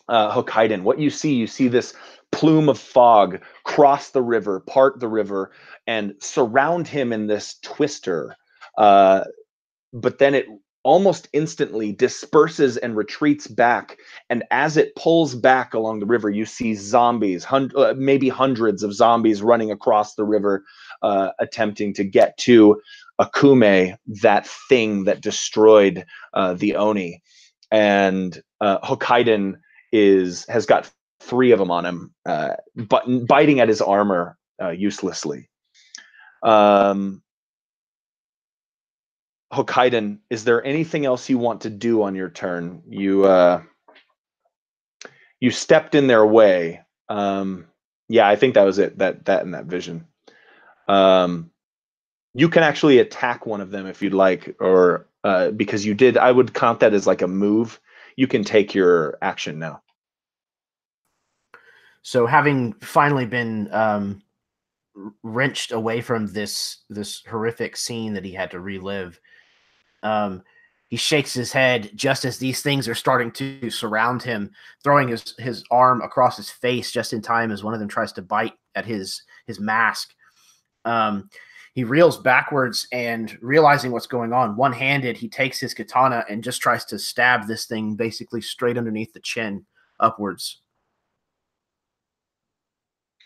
Hokkaido, what you see this plume of fog cross the river, part the river, and surround him in this twister. But then it almost instantly disperses and retreats back. And as it pulls back along the river, you see zombies, maybe hundreds of zombies running across the river, attempting to get to Akume, that thing that destroyed the Oni. And Hokkaido has got 3 of them on him, but biting at his armor uselessly. Hokkaido, is there anything else you want to do on your turn? You stepped in their way. Yeah, I think that was it. That and that vision. You can actually attack one of them if you'd like, or because you did. I would count that as like a move. You can take your action now. So, having finally been wrenched away from this horrific scene that he had to relive, he shakes his head just as these things are starting to surround him, throwing his arm across his face just in time as one of them tries to bite at his mask. He reels backwards and, realizing what's going on, one-handed, he takes his katana and just tries to stab this thing basically straight underneath the chin upwards.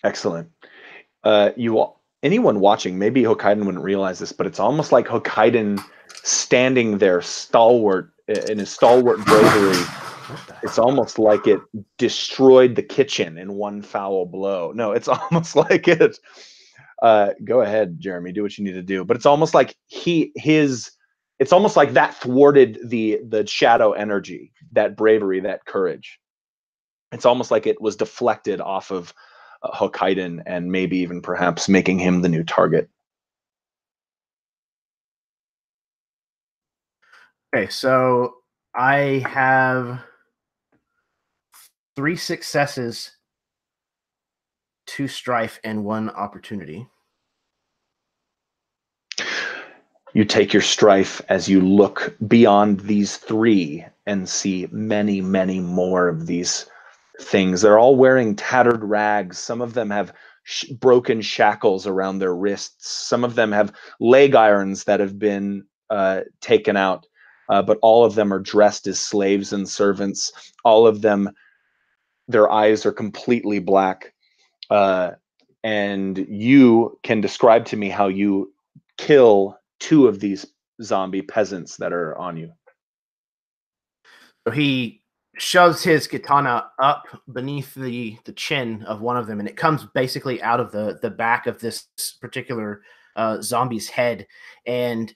Excellent. Anyone watching, maybe Hokkaido wouldn't realize this, but it's almost like Hokkaido standing there stalwart in his stalwart bravery. It's almost like it destroyed the kitchen in one foul blow. No, it's almost like it. Go ahead, Jeremy, do what you need to do. But it's almost like it's almost like that thwarted the shadow energy, that bravery, that courage. It's almost like it was deflected off of Hokkaido, and maybe even perhaps making him the new target. Okay, so I have 3 successes, 2 strife, and 1 opportunity. You take your strife as you look beyond these 3 and see many, many more of these things. They're all wearing tattered rags. Some of them have broken shackles around their wrists. Some of them have leg irons that have been taken out. But all of them are dressed as slaves and servants. All of them, their eyes are completely black. And you can describe to me how you kill 2 of these zombie peasants that are on you. So he shoves his katana up beneath the chin of one of them, and it comes basically out of the back of this particular zombie's head. And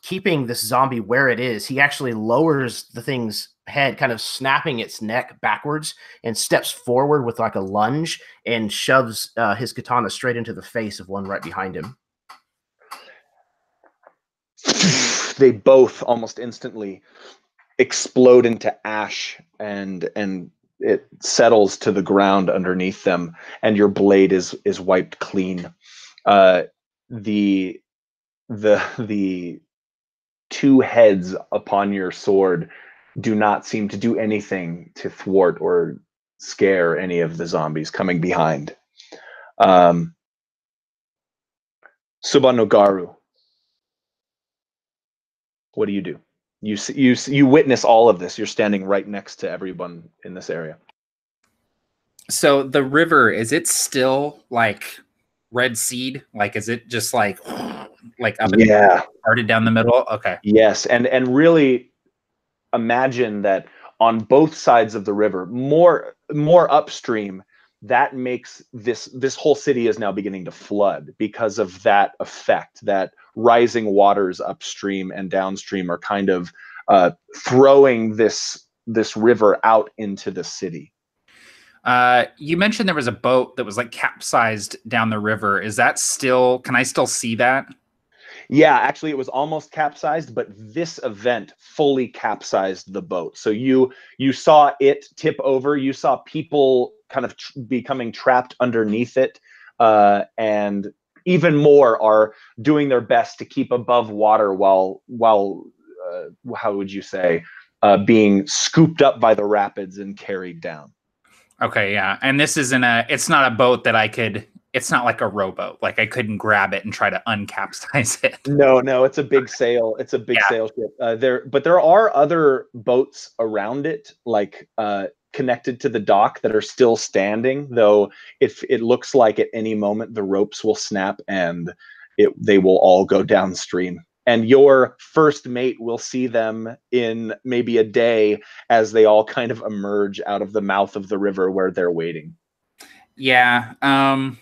keeping this zombie where it is, he actually lowers the thing's head, kind of snapping its neck backwards, and steps forward with like a lunge and shoves his katana straight into the face of one right behind him. They both almost instantly explode into ash, and it settles to the ground underneath them, and your blade is wiped clean. The 2 heads upon your sword do not seem to do anything to thwart or scare any of the zombies coming behind. SUBBON no GARU, what do? You witness all of this. You're standing right next to everyone in this area. So the river, is it still like red seed? Like, is it just like up and parted down the middle? Okay. Yes, and really imagine that on both sides of the river, more upstream, that makes this whole city is now beginning to flood because of that effect. That rising waters upstream and downstream are kind of throwing this river out into the city. You mentioned there was a boat that was like capsized down the river. Is that still? Can I still see that? Yeah, actually, it was almost capsized, but this event fully capsized the boat. So you saw it tip over. You saw people kind of becoming trapped underneath it, and even more are doing their best to keep above water while how would you say, being scooped up by the rapids and carried down. Okay, yeah. And this isn't it's not a boat that I could, it's not like a rowboat. Like I couldn't grab it and try to uncapsize it. No, it's a big sail. It's a big sail ship. But there are other boats around it, like connected to the dock, that are still standing, though if it looks like at any moment the ropes will snap and they will all go downstream. And your first mate will see them in maybe a day as they all kind of emerge out of the mouth of the river where they're waiting. Yeah. I'm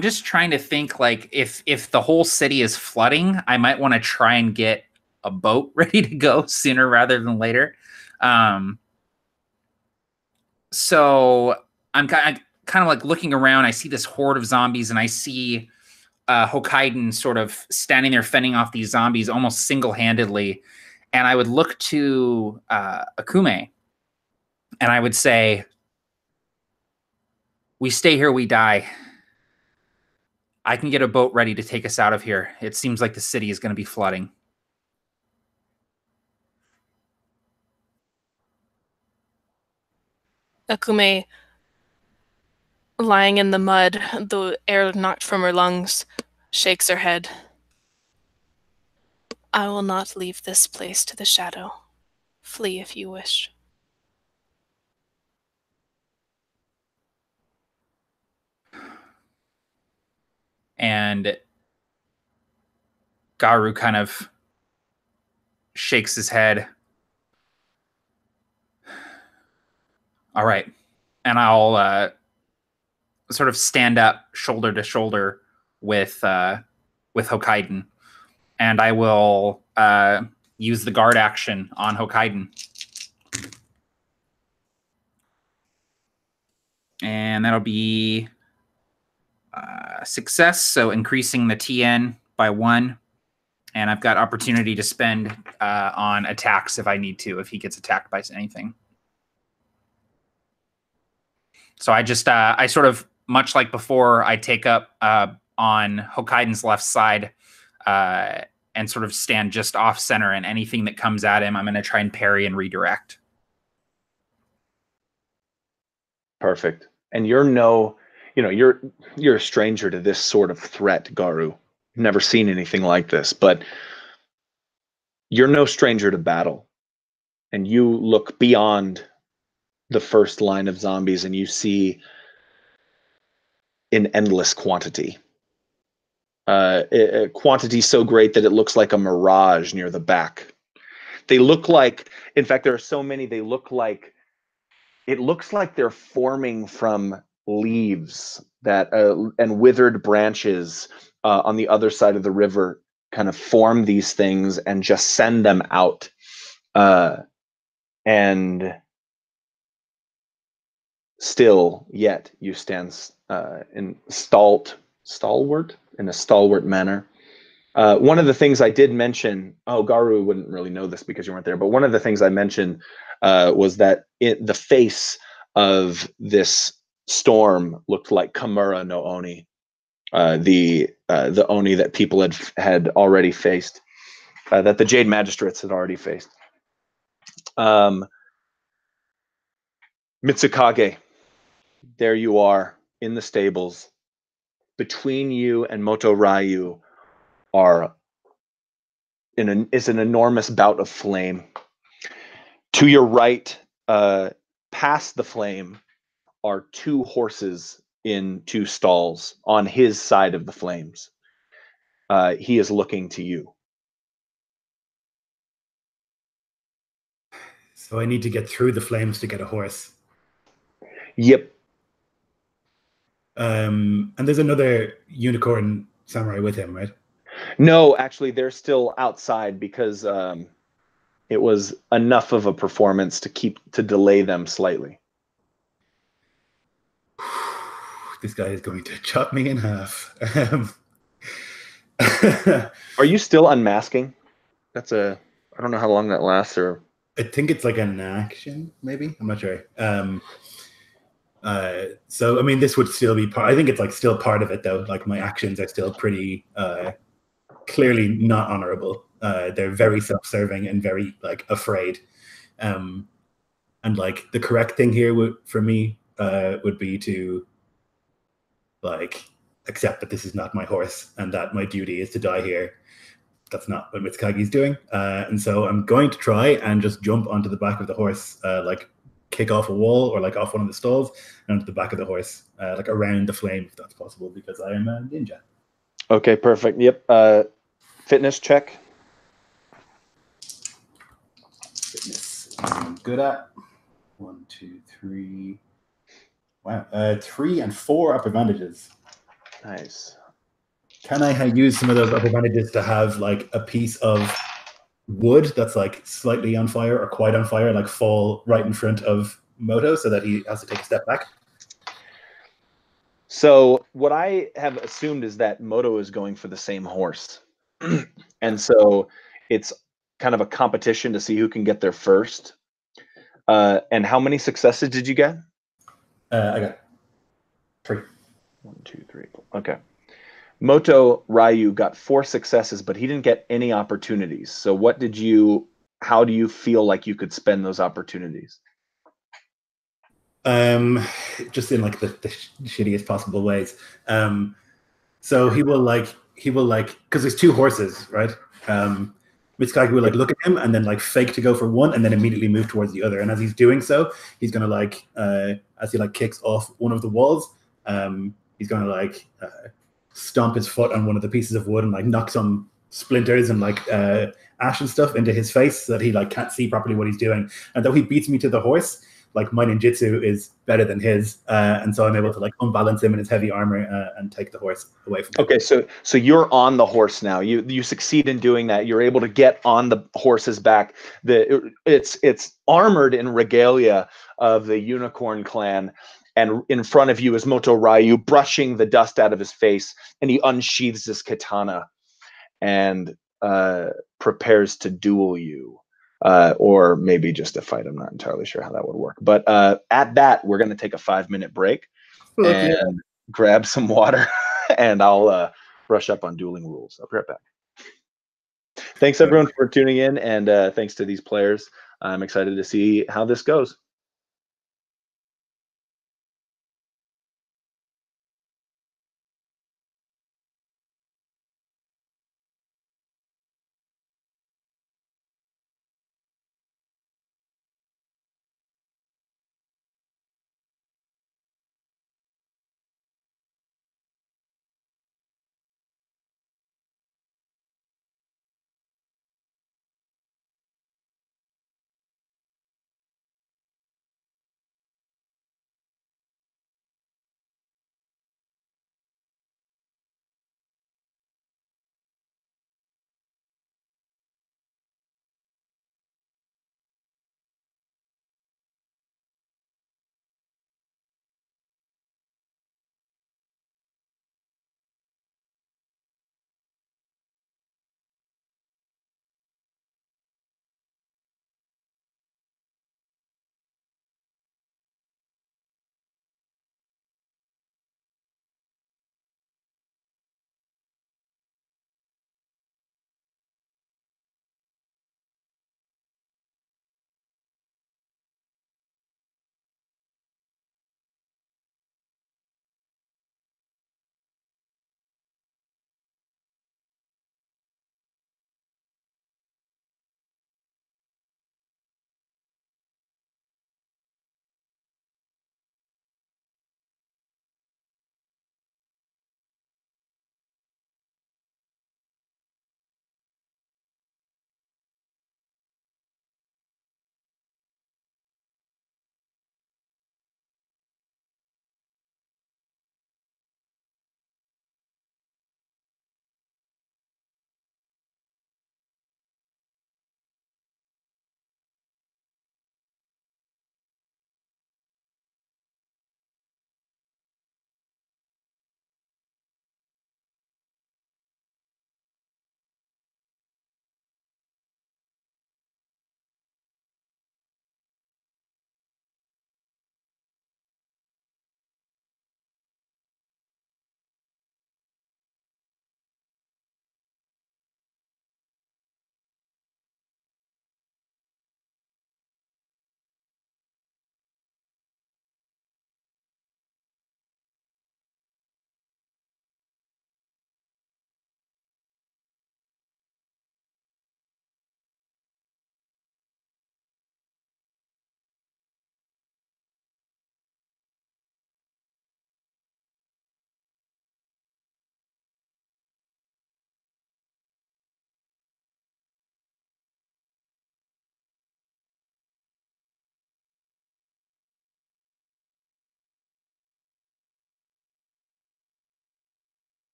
just trying to think, like, if the whole city is flooding, I might want to try and get a boat ready to go sooner rather than later. So I'm kind of like looking around. I see this horde of zombies, and I see Hokkaido sort of standing there fending off these zombies almost single-handedly. And I would look to Akume, and I would say, "We stay here, we die. I can get a boat ready to take us out of here. It seems like the city is going to be flooding." Akume, lying in the mud, the air knocked from her lungs, shakes her head. I will not leave this place to the shadow. Flee if you wish. And GARU kind of shakes his head. All right. And I'll sort of stand up shoulder to shoulder with Hokkaido. And I will use the guard action on Hokkaido. And that'll be success, so increasing the TN by 1. And I've got opportunity to spend on attacks if I need to, if he gets attacked by anything. So I just, I sort of, much like before, I take up on Hokkaido's left side and sort of stand just off center, and anything that comes at him, I'm going to try and parry and redirect. Perfect. And you're a stranger to this sort of threat, GARU. You've never seen anything like this, but you're no stranger to battle. And you look beyond the first line of zombies and you see an endless quantity. A quantity so great that it looks like a mirage near the back. They look like, in fact, there are so many, it looks like they're forming from leaves that and withered branches on the other side of the river kind of form these things and just send them out. And still, yet you stand in stalwart in a stalwart manner. One of the things I did mention, GARU wouldn't really know this because you weren't there, but one of the things I mentioned was that the face of this storm looked like Kamura no Oni, the Oni that people had already faced, that the Jade Magistrates had already faced. MITSUKAGE, there you are in the stables. Between you and Moto Ryu is an enormous bout of flame. To your right, past the flame, are 2 horses in 2 stalls on his side of the flames. He is looking to you. So I need to get through the flames to get a horse. Yep. And there's another unicorn samurai with him, right? No, actually, they're still outside because it was enough of a performance to delay them slightly. This guy is going to chop me in half. Are you still unmasking? I don't know how long that lasts, or I think it's like an action, maybe. I'm not sure. So I mean, this would still be part. I think it's like still part of it, though. Like my actions are still pretty clearly not honorable. They're very self-serving and very like afraid. And like the correct thing here for me would be to like accept that this is not my horse and that my duty is to die here. That's not what Mitsukage's doing. And so I'm going to try and just jump onto the back of the horse, like kick off a wall or like off one of the stalls and onto the back of the horse, like around the flame if that's possible, because I am a ninja. Okay, perfect. Yep. Fitness check. Fitness I'm good at. 1, 2, 3. Wow. 3 and 4 upper advantages. Nice. Can I use some of those upper advantages to have like a piece of wood that's like slightly on fire or quite on fire, like fall right in front of Moto so that he has to take a step back? So what I have assumed is that Moto is going for the same horse. And so it's kind of a competition to see who can get there first. And how many successes did you get? I got 3. 1, 2, 3. Okay. Moto Ryu got 4 successes, but he didn't get any opportunities. So how do you feel like you could spend those opportunities? Just in like the shittiest possible ways. So he will like because there's 2 horses, right? Mitsukage will like look at him and then like fake to go for one and then immediately move towards the other. And as he's doing so, he's gonna like as he like kicks off one of the walls, he's gonna like stomp his foot on one of the pieces of wood and like knock some splinters and like ash and stuff into his face so that he like can't see properly what he's doing. And though he beats me to the horse, like my ninjutsu is better than his, and so I'm able to like unbalance him in his heavy armor and take the horse away from him. Okay, so you're on the horse now. You succeed in doing that. You're able to get on the horse's back. It's armored in regalia of the Unicorn Clan, and in front of you is Moto Ryu brushing the dust out of his face, and he unsheathes his katana and prepares to duel you. Or maybe just a fight. I'm not entirely sure how that would work. But at that, we're going to take a 5-minute break and grab some water, and I'll brush up on dueling rules. I'll be right back. Thanks, everyone, for tuning in, and thanks to these players. I'm excited to see how this goes.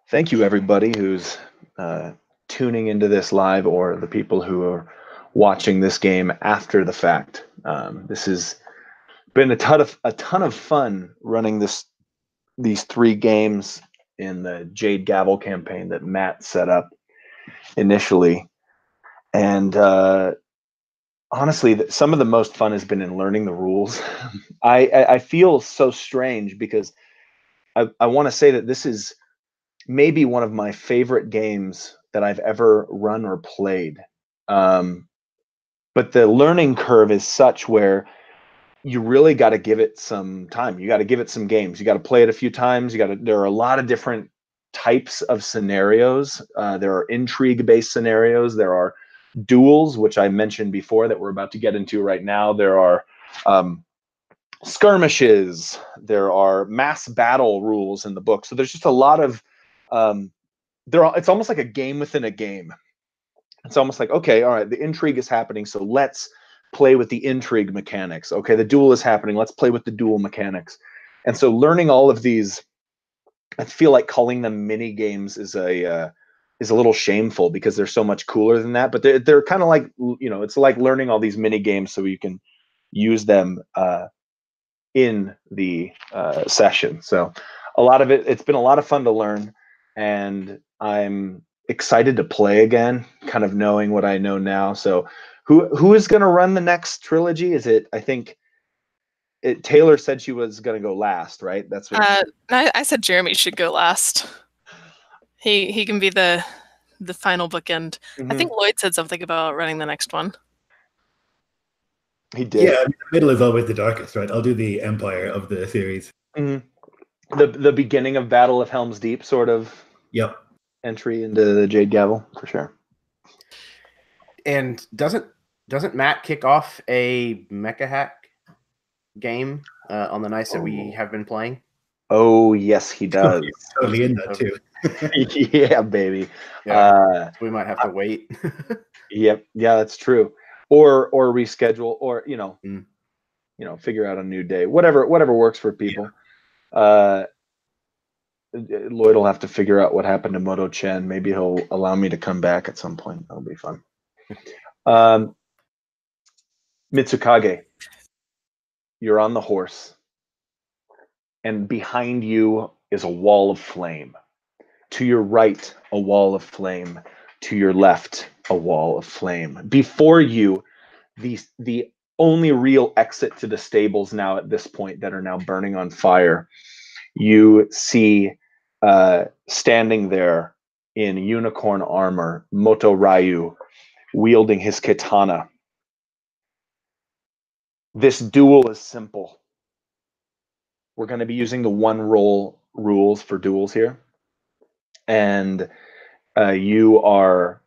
Thank you, everybody who's tuning into this live, or the people who are watching this game after the fact. This has been a ton of fun running these 3 games in the Jade Gavel campaign that Matt set up initially, and honestly, some of the most fun has been in learning the rules. I feel so strange because I want to say that this is maybe one of my favorite games that I've ever run or played. But the learning curve is such where you really got to give it some time. You got to give it some games. You got to play it a few times. There are a lot of different types of scenarios. There are intrigue-based scenarios. There are duels, which I mentioned before that we're about to get into right now. There are skirmishes. There are mass battle rules in the book. So there's just a lot of it's almost like a game within a game. It's almost like, okay, all right, the intrigue is happening, so let's play with the intrigue mechanics. Okay, the duel is happening, let's play with the duel mechanics. And so learning all of these, I feel like calling them mini games is a little shameful because they're so much cooler than that. But they're kind of like, it's like learning all these mini games so you can use them in the session. So a lot of it's been a lot of fun to learn, and I'm excited to play again, kind of knowing what I know now. So who is going to run the next trilogy? Is it, I think Taylor said she was going to go last, right? That's what I said Jeremy should go last. He can be the final bookend. I think Lloyd said something about running the next one. He did. Yeah, the middle is always the darkest, right? I'll do the Empire of the series. The beginning of Battle of Helm's Deep sort of entry into the Jade Gavel, for sure. And doesn't Matt kick off a mecha hack game on the nights that we have been playing? Oh, yes, he does. He's totally in that too. Yeah, baby. Yeah, we might have to wait. Yep. Yeah, that's true. Or reschedule, or figure out a new day. Whatever works for people. Yeah. Lloyd will have to figure out what happened to Moto Chen. Maybe he'll allow me to come back at some point. That'll be fun. MITSUKAGE, you're on the horse, and behind you is a wall of flame. To your right, a wall of flame. To your left, a wall of flame. Before you, the only real exit to the stables now at this point that are now burning on fire, you see standing there in unicorn armor, Moto Ryu, wielding his katana. This duel is simple. We're going to be using the one roll rules for duels here. And your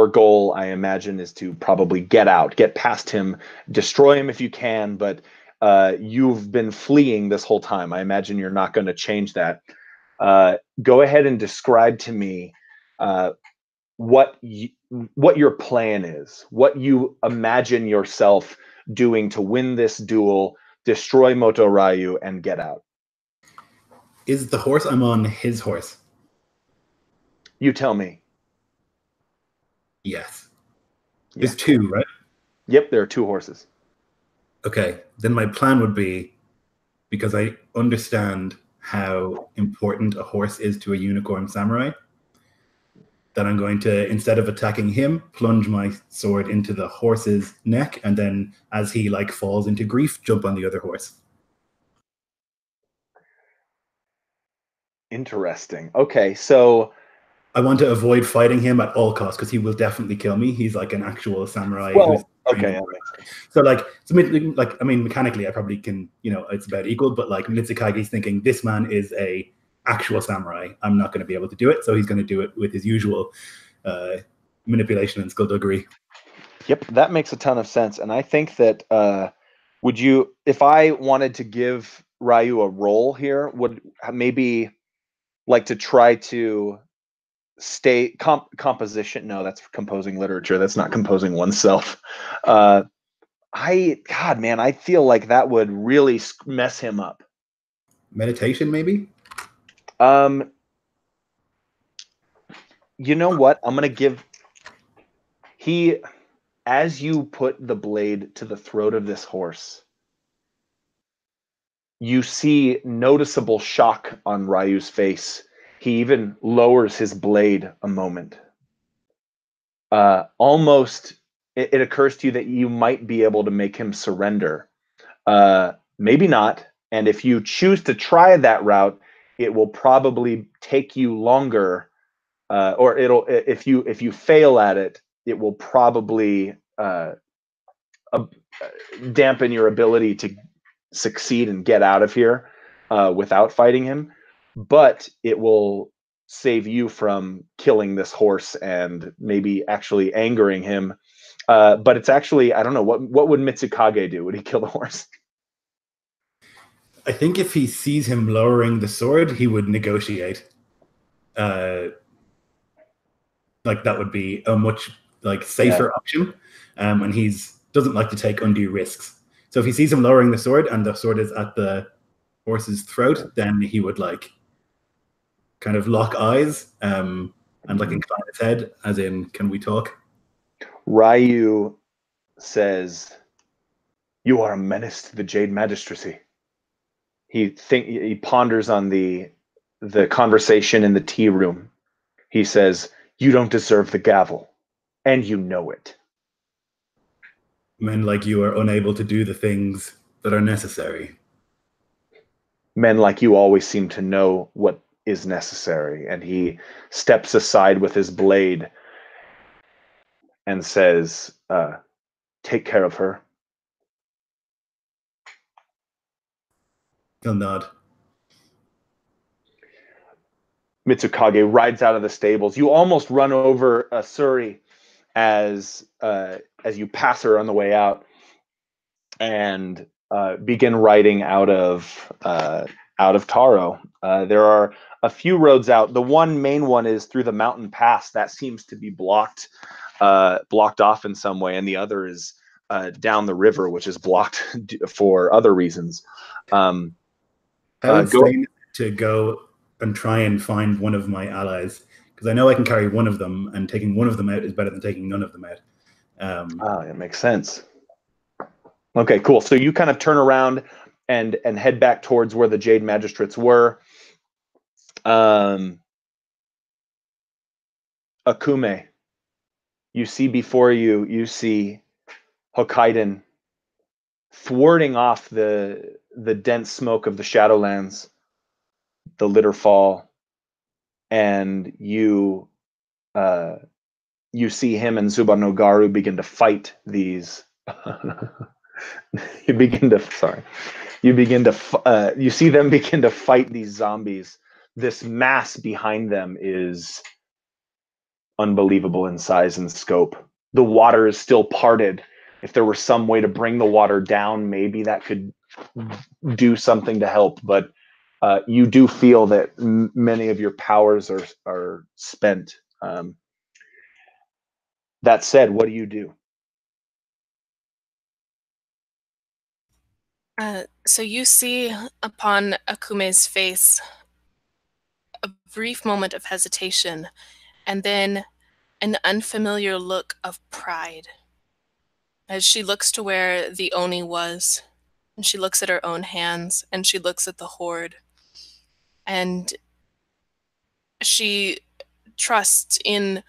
goal, I imagine, is to probably get past him, destroy him if you can, but you've been fleeing this whole time. I imagine you're not going to change that. Go ahead and describe to me what your plan is, what you imagine yourself doing to win this duel, destroy Moto Ryu, and get out. Is the horse I'm on his horse? You tell me. Yes. There's 2, right? Yep, there are 2 horses. Okay, then my plan would be, because I understand how important a horse is to a unicorn samurai, that I'm going to, instead of attacking him, plunge my sword into the horse's neck, and then as he falls into grief, jump on the other horse. Interesting. Okay, so I want to avoid fighting him at all costs because he will definitely kill me. He's like an actual samurai. Well, okay. So I mean, mechanically, I probably can, it's about equal. But MITSUKAGE's thinking, this man is a actual samurai. I'm not going to be able to do it, so he's going to do it with his usual manipulation and skullduggery. Yep, that makes a ton of sense. And I think that would you, if I wanted to give Ryu a role here, would maybe like to try to stay composition. No, that's composing literature. That's not composing oneself. God, man, I feel like that would really mess him up. Meditation, maybe? You know what? I'm gonna give as you put the blade to the throat of this horse, you see noticeable shock on Ryu's face. He even lowers his blade a moment. Almost, it occurs to you that you might be able to make him surrender. Maybe not. And if you choose to try that route, it will probably take you longer. Or if you fail at it, it will probably dampen your ability to succeed and get out of here without fighting him. But it will save you from killing this horse and maybe actually angering him. But it's actually, I don't know, what would Mitsukage do? Would he kill the horse? I think if he sees him lowering the sword, he would negotiate. Like that would be a much safer option, and doesn't like to take undue risks. So if he sees him lowering the sword and the sword is at the horse's throat, then he would kind of lock eyes and incline his head, as in, "Can we talk?" Ryu says, "You are a menace to the Jade Magistracy." He ponders on the conversation in the tea room. He says, "You don't deserve the gavel, and you know it." Men like you are unable to do the things that are necessary. Men like you always seem to know what is necessary. And he steps aside with his blade and says, "Take care of her." He'll nod. Mitsukage rides out of the stables. You almost run over Suri as you pass her on the way out, and begin riding out of Taro. There are a few roads out. The one main one is through the mountain pass. That seems to be blocked off in some way, and the other is down the river, which is blocked for other reasons. I would say to go and try and find one of my allies, because I know I can carry one of them, and taking one of them out is better than taking none of them out. It makes sense. Okay, cool. So you kind of turn around and head back towards where the Jade Magistrates were. Akume, you see before you see Hokkaido thwarting off the dense smoke of the Shadowlands, the Litterfall, and you see him and Zuba no GARU begin to fight these. You see them begin to fight these zombies. This mass behind them is unbelievable in size and scope. The water is still parted. If there were some way to bring the water down, maybe that could do something to help. But you do feel that many of your powers are spent. That said, what do you do? So you see upon Akume's face a brief moment of hesitation, and then an unfamiliar look of pride as she looks to where the Oni was, and she looks at her own hands, and she looks at the horde, and she trusts in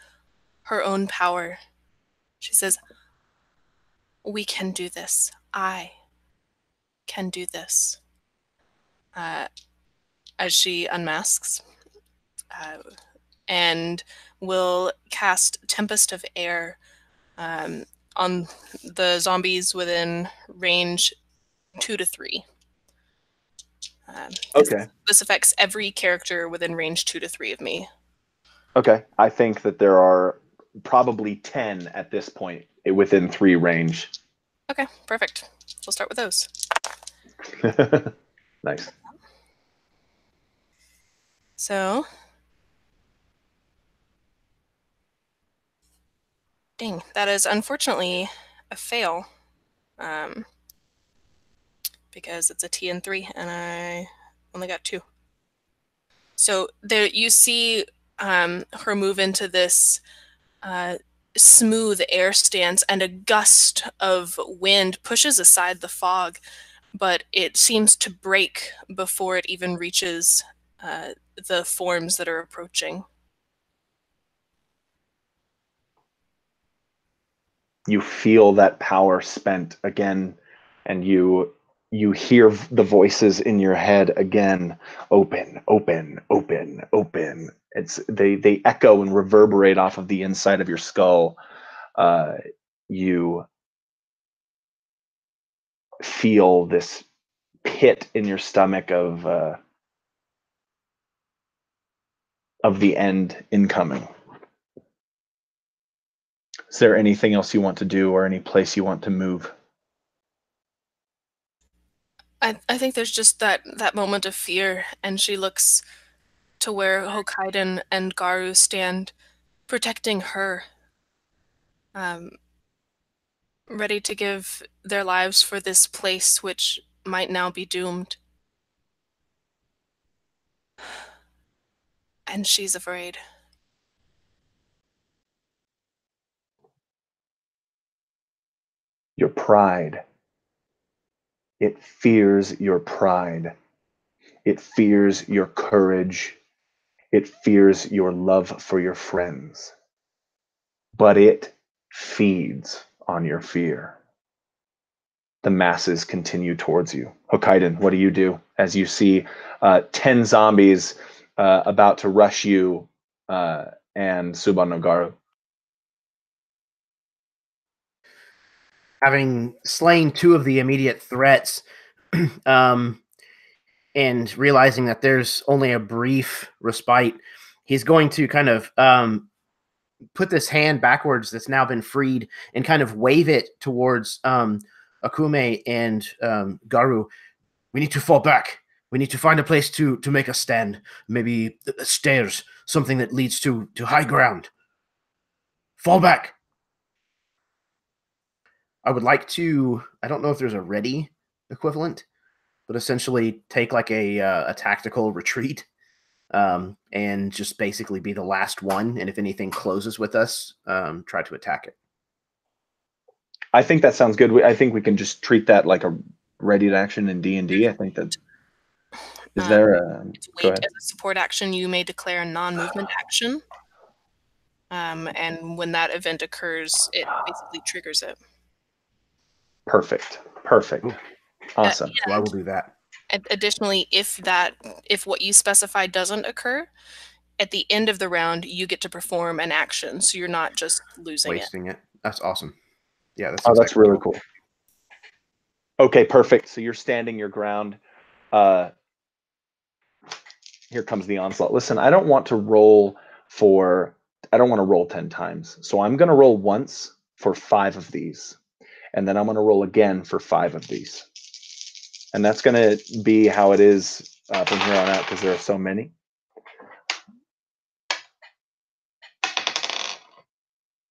her own power. She says, "We can do this. I can do this." As she unmasks and will cast Tempest of Air on the zombies within range 2 to 3. Okay. This affects every character within range 2 to 3 of me. Okay. I think that there are probably 10 at this point within 3 range. Okay, perfect. We'll start with those. Nice. So, dang, that is unfortunately a fail. Because it's a T and 3, and I only got 2. So there you see her move into this smooth air stance, and a gust of wind pushes aside the fog, but it seems to break before it even reaches the forms that are approaching. You feel that power spent again, and you hear the voices in your head again. Open, open, open, open. They echo and reverberate off of the inside of your skull. You feel this pit in your stomach of the end incoming. Is there anything else you want to do, or any place you want to move? I think there's just that moment of fear, and she looks to where Hokkaido and GARU stand, protecting her, ready to give their lives for this place which might now be doomed. And she's afraid. Your pride. It fears your pride. It fears your courage. It fears your love for your friends. But it feeds on your fear. The masses continue towards you. Hokkaido, what do you do as you see 10 zombies about to rush you and SUBBON no GARU? Having slain 2 of the immediate threats, and realizing that there's only a brief respite, he's going to kind of put this hand backwards that's now been freed and kind of wave it towards Akume and GARU. We need to fall back. We need to find a place to make a stand. Maybe stairs, something that leads to high ground. Fall back. I would like to, I don't know if there's a ready equivalent, but essentially take like a tactical retreat, and just basically be the last one. And if anything closes with us, try to attack it. I think that sounds good. I think we can just treat that like a ready to action in D&D. I think that is there a wait, as a support action, you may declare a non-movement action. And when that event occurs, it basically triggers it. Perfect. Perfect. Awesome. So I will do that. Additionally, if what you specify doesn't occur, at the end of the round, you get to perform an action, so you're not just wasting it. That's awesome. Yeah, that's exactly. That's really cool. Okay, perfect. So you're standing your ground. Here comes the onslaught. Listen, I don't want to roll 10 times. So I'm going to roll once for 5 of these. And then I'm going to roll again for 5 of these. And that's going to be how it is from here on out, because there are so many.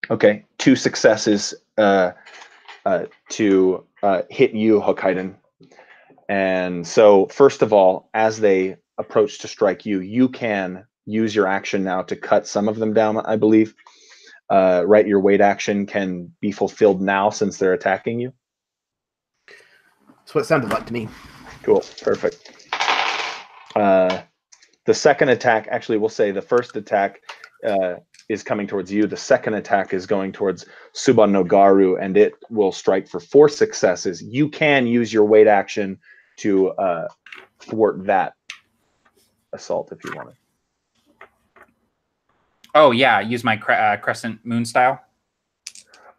Okay, 2 successes to hit you, Hokkaido. And so, first of all, as they approach to strike you, you can use your action now to cut some of them down, I believe. Right, your wait action can be fulfilled now since they're attacking you. That's what it sounded like to me. Cool, perfect. The second attack, actually, we'll say the first attack is coming towards you. The second attack is going towards SUBBON no GARU, and it will strike for 4 successes. You can use your wait action to thwart that assault if you want to. Oh, yeah, use my crescent moon style.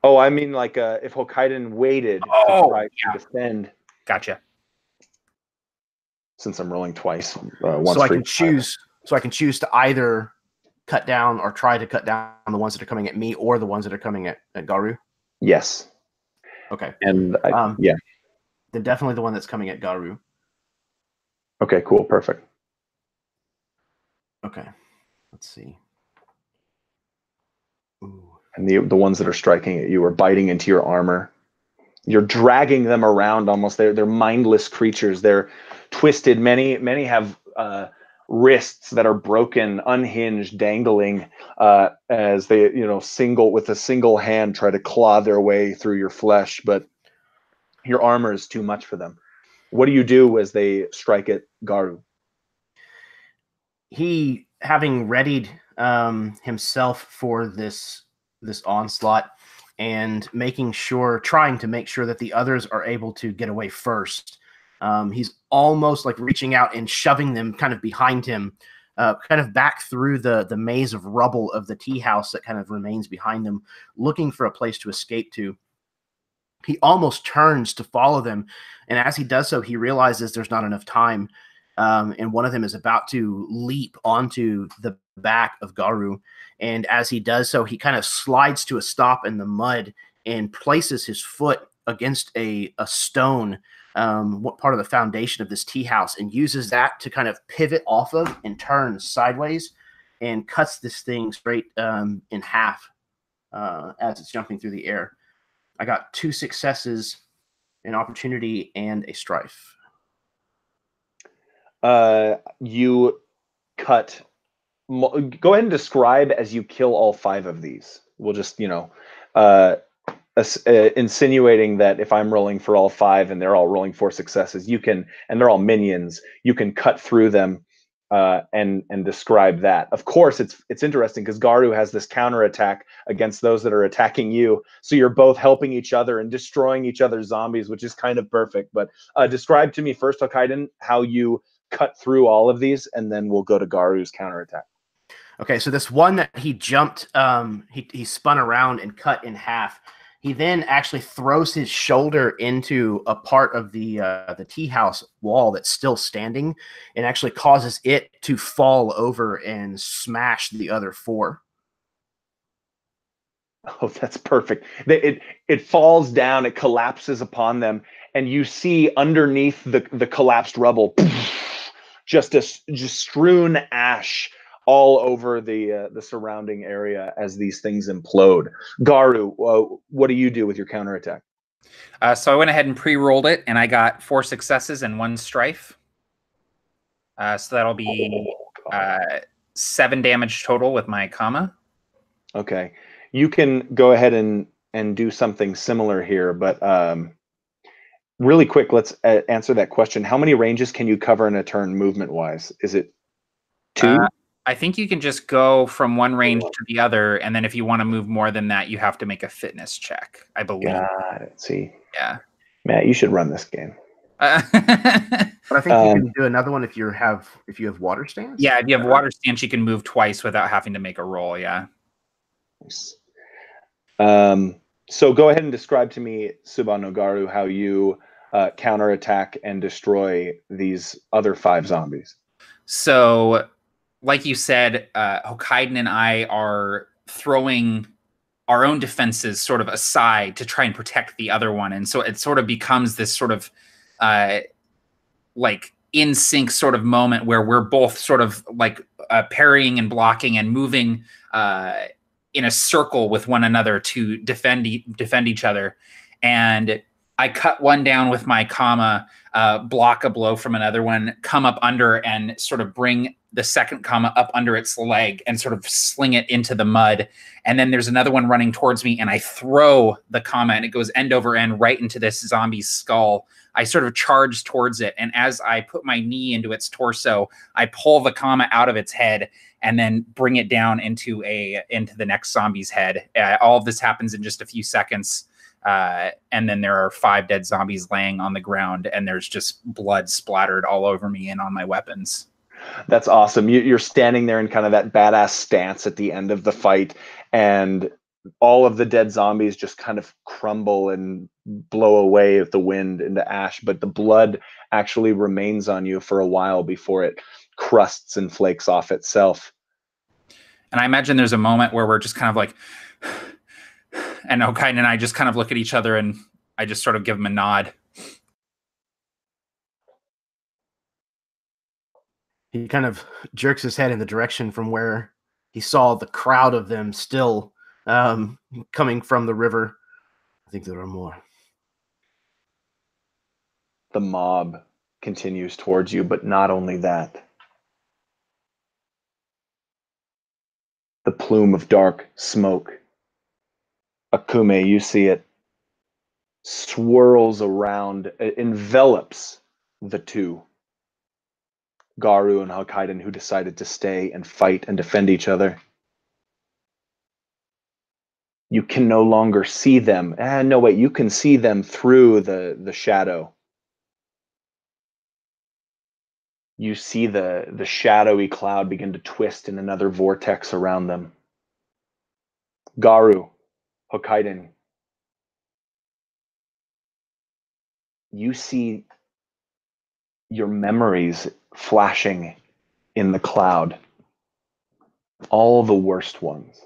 Oh, I mean, like if Hokkaido waited to try to defend. Gotcha. Since I'm rolling twice, once so I can choose. So I can choose to either cut down or try to cut down the ones that are coming at me or the ones that are coming at GARU. Yes. Okay. And yeah, then definitely the one that's coming at GARU. Okay. Cool. Perfect. Okay. Let's see. Ooh. And the ones that are striking at you are biting into your armor. You're dragging them around almost. They're mindless creatures. They're twisted. Many have wrists that are broken, unhinged, dangling, as they, with a single hand try to claw their way through your flesh, but your armor is too much for them. What do you do as they strike at GARU? He, having readied himself for this onslaught, and trying to make sure that the others are able to get away first. He's almost like reaching out and shoving them kind of behind him, kind of back through the maze of rubble of the tea house that kind of remains behind them, looking for a place to escape to. He almost turns to follow them, and as he does so, he realizes there's not enough time, and one of them is about to leap onto the back of GARU. And as he does so, he kind of slides to a stop in the mud and places his foot against a stone, what part of the foundation of this tea house, and uses that to kind of pivot off of and turn sideways and cuts this thing straight in half as it's jumping through the air. I got 2 successes, an opportunity, and a strife. You cut. Go ahead and describe as you kill all 5 of these. We'll just, insinuating that if I'm rolling for all 5 and they're all rolling 4 successes, you can, and they're all minions, you can cut through them and describe that. Of course, it's interesting because GARU has this counterattack against those that are attacking you, so you're both helping each other and destroying each other's zombies, which is kind of perfect. But describe to me first, Hokkaiden, how you cut through all of these, and then we'll go to GARU's counterattack. Okay, so this one that he jumped, he spun around and cut in half. He then actually throws his shoulder into a part of the tea house wall that's still standing, and actually causes it to fall over and smash the other 4. Oh, that's perfect. It falls down, it collapses upon them, and you see underneath the collapsed rubble just strewn ash all over the surrounding area as these things implode. GARU, what do you do with your counterattack? So I went ahead and pre-rolled it, and I got 4 successes and 1 strife. So that'll be 7 damage total with my comma. Okay. You can go ahead and do something similar here, but really quick, let's answer that question. How many ranges can you cover in a turn movement-wise? Is it 2? I think you can just go from one range to the other, and then if you want to move more than that, you have to make a fitness check, I believe. Got it. See. Yeah. Matt, you should run this game. But I think you can do another one if you have water stance. Yeah, if you have water stance, you can move twice without having to make a roll. Yeah. Nice. So go ahead and describe to me, SUBBON or GARU, how you counterattack and destroy these other 5 zombies. So, like you said, Hokkaiden and I are throwing our own defenses sort of aside to try and protect the other one. And so it sort of becomes this sort of like in sync sort of moment where we're both sort of like parrying and blocking and moving in a circle with one another to defend each other. And I cut one down with my comma, block a blow from another one, come up under and sort of bring the second comma up under its leg and sort of sling it into the mud. And then there's another one running towards me, and I throw the comma and it goes end over end right into this zombie's skull. I sort of charge towards it, and as I put my knee into its torso, I pull the comma out of its head and then bring it down into the next zombie's head. All of this happens in just a few seconds. And then there are 5 dead zombies laying on the ground, and there's just blood splattered all over me and on my weapons. That's awesome. You're standing there in kind of that badass stance at the end of the fight, and all of the dead zombies just kind of crumble and blow away with the wind into ash, but the blood actually remains on you for a while before it crusts and flakes off itself. And I imagine there's a moment where we're just kind of like, and Hokkaiden and I just kind of look at each other, and I just sort of give him a nod. He kind of jerks his head in the direction from where he saw the crowd of them still coming from the river. I think there are more. The mob continues towards you, but not only that. the plume of dark smoke. Akume, you see it, swirls around, it envelops the two, GARU and Hokkaidan, who decided to stay and fight and defend each other. You can no longer see them. No, wait, you can see them through the shadow. You see the shadowy cloud begin to twist in another vortex around them. GARU, Hokkaidan, you see your memories flashing in the cloud. All the worst ones.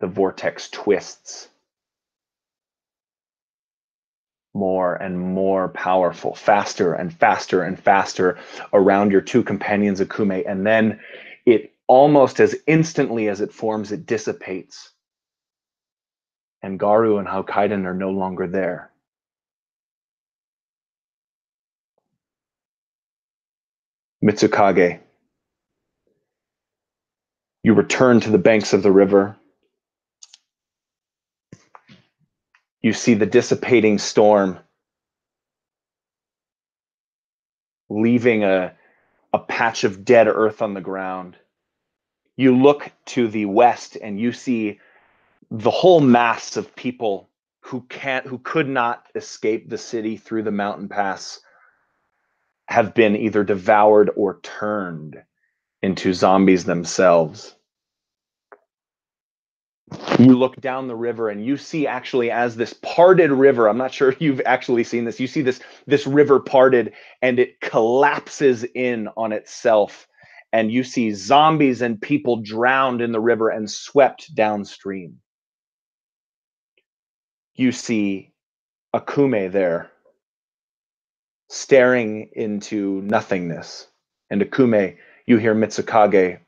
The vortex twists. More and more powerful, faster and faster and faster around your two companions, Akume, and then it almost as instantly as it forms, it dissipates. And GARU and Hokkaidan are no longer there. Mitsukage, you return to the banks of the river. You see the dissipating storm leaving a patch of dead earth on the ground. You look to the west and you see the whole mass of people who could not escape the city through the mountain pass have been either devoured or turned into zombies themselves. You look down the river and you see actually as this parted river, I'm not sure if you've actually seen this, you see this river parted and it collapses in on itself, and you see zombies and people drowned in the river and swept downstream. You see Akume there, staring into nothingness. And Akume, you hear Mitsukage,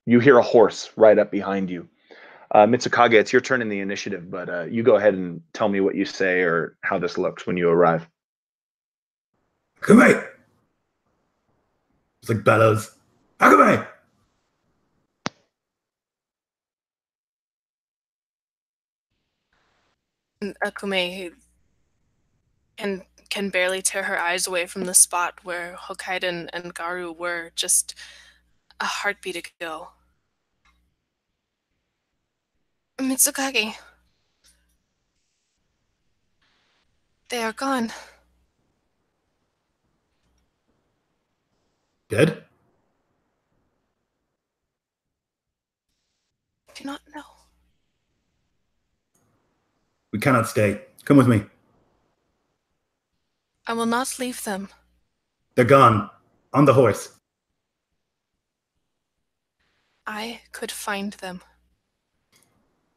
you hear a horse right up behind you. Mitsukage, it's your turn in the initiative, but you go ahead and tell me what you say or how this looks when you arrive. Akume! It's like bellows. Akume! Akume can barely tear her eyes away from the spot where Hokkaidan and GARU were, just a heartbeat ago. Mitsukage. They are gone. Dead? Do not know. We cannot stay. Come with me. I will not leave them. They're gone. On the horse. I could find them.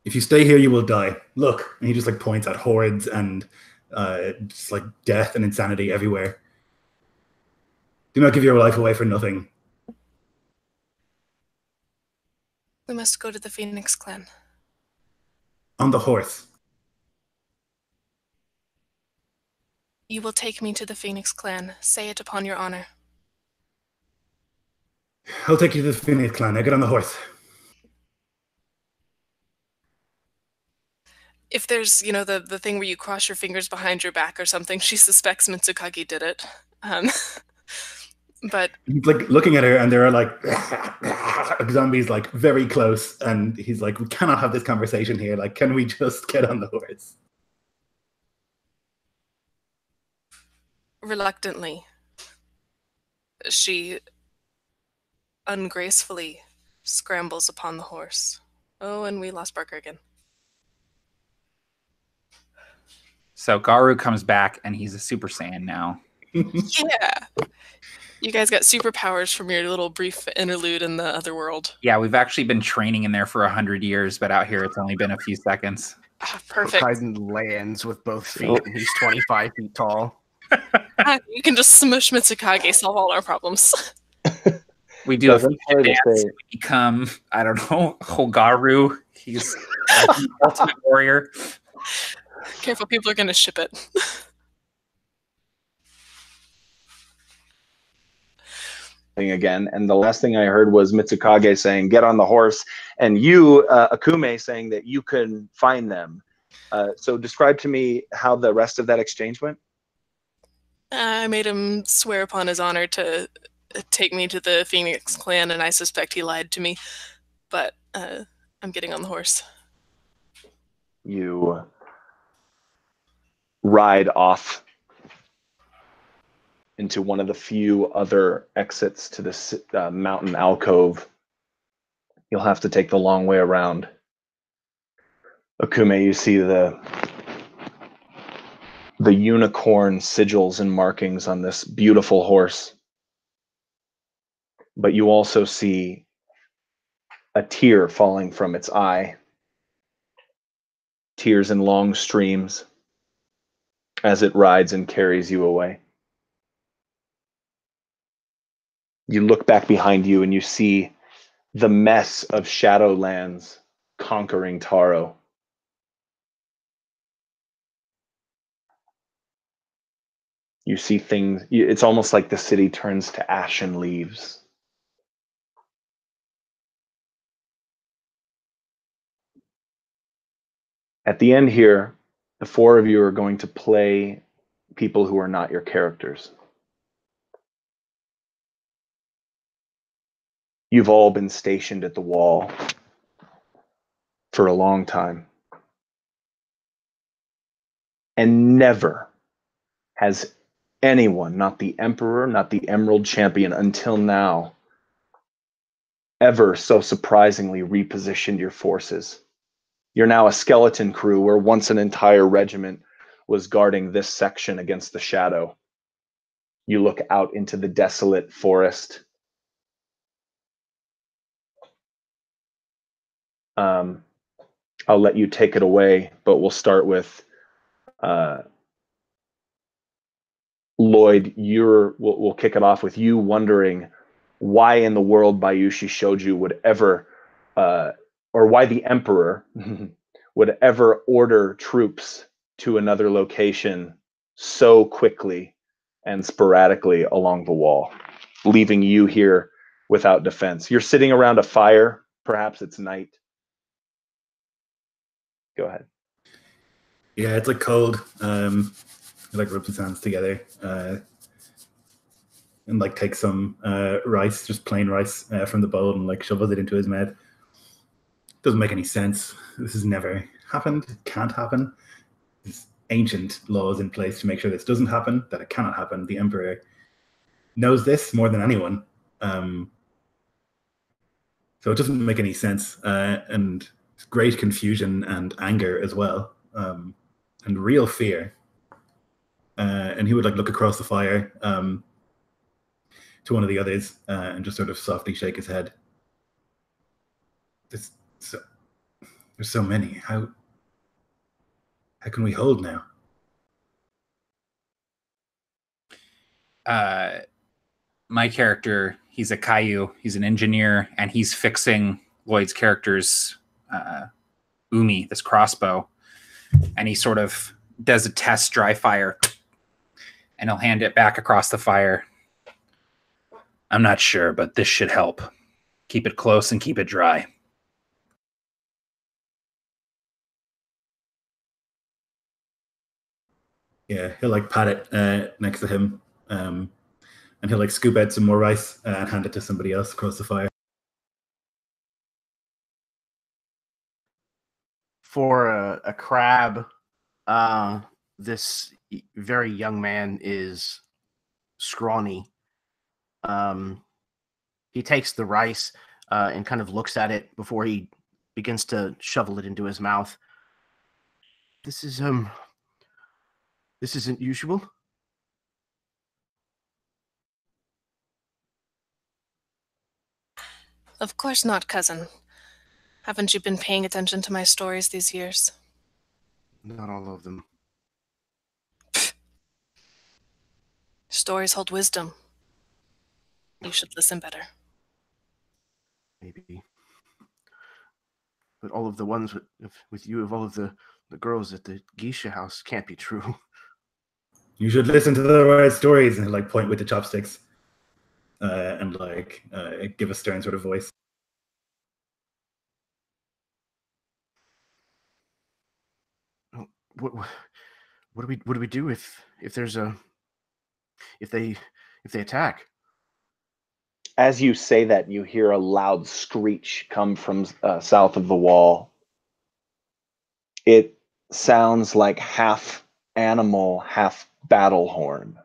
If you stay here, you will die. Look. And he just like points at hordes and just like death and insanity everywhere. Do not give your life away for nothing. We must go to the Phoenix Clan. On the horse. You will take me to the Phoenix Clan. Say it upon your honor. I'll take you to the Phoenix Clan. Now get on the horse. If there's, the thing where you cross your fingers behind your back or something, she suspects Mitsukage did it. But he's like looking at her, and there are like zombies like very close, and he's like, we cannot have this conversation here. Like, can we just get on the horse? Reluctantly, she ungracefully scrambles upon the horse. Oh, and we lost Barker again. So GARU comes back, and he's a Super Saiyan now. Yeah. You guys got superpowers from your little brief interlude in the other world. Yeah, we've actually been training in there for 100 years, but out here it's only been a few seconds. Perfect. Hokkaidan lands with both feet, and he's 25 feet tall. You can just smush Mitsukage, solve all our problems. We do a dance, we become, I don't know, Hogaru. He's the ultimate warrior. Careful, people are going to ship it. again, and the last thing I heard was Mitsukage saying, "Get on the horse," and you, Akume, saying that you can find them. So describe to me how the rest of that exchange went. I made him swear upon his honor to take me to the Phoenix clan, and I suspect he lied to me. But I'm getting on the horse. You ride off into one of the few other exits to this mountain alcove. You'll have to take the long way around. Akume, you see the unicorn sigils and markings on this beautiful horse. But you also see a tear falling from its eye. Tears in long streams as it rides and carries you away. You look back behind you and you see the mess of Shadowlands conquering Taro. You see things, it's almost like the city turns to ashen leaves. At the end here, the four of you are going to play people who are not your characters. You've all been stationed at the wall for a long time. And never has anyone, not the Emperor, not the Emerald Champion until now, ever so surprisingly repositioned your forces. You're now a skeleton crew where once an entire regiment was guarding this section against the shadow. You look out into the desolate forest. I'll let you take it away, but we'll start with Lloyd. We'll kick it off with you wondering why in the world Bayushi Shoju would ever, or why the Emperor would ever order troops to another location so quickly and sporadically along the wall, leaving you here without defense. You're sitting around a fire. Perhaps it's night. Go ahead. Yeah, it's like cold. Like rub his hands together and like take some rice, just plain rice from the bowl, and like shovels it into his mouth. Doesn't make any sense. This has never happened. It can't happen. There's ancient laws in place to make sure this doesn't happen, that it cannot happen. The Emperor knows this more than anyone. So it doesn't make any sense. And great confusion and anger as well. And real fear. And he would like look across the fire to one of the others and just sort of softly shake his head. There's so many. How can we hold now? My character, he's a Kaiju. He's an engineer, and he's fixing Lloyd's character's Umi, this crossbow. And he sort of does a test dry fire, and he'll hand it back across the fire. I'm not sure, but this should help. Keep it close and keep it dry. Yeah, he'll like pat it next to him, and he'll like scoop out some more rice and hand it to somebody else across the fire. For a crab, this very young man is scrawny. He takes the rice and kind of looks at it before he begins to shovel it into his mouth. This isn't usual. Of course not, cousin. Haven't you been paying attention to my stories these years? Not all of them. Stories hold wisdom. You should listen better. Maybe. But all of the ones with you, of all of the girls at the geisha house, can't be true. You should listen to the right stories, and like point with the chopsticks. and like give a stern sort of voice. What do we do if there's a if they attack? As you say that, you hear a loud screech come from south of the wall. It sounds like half animal, half battle horn.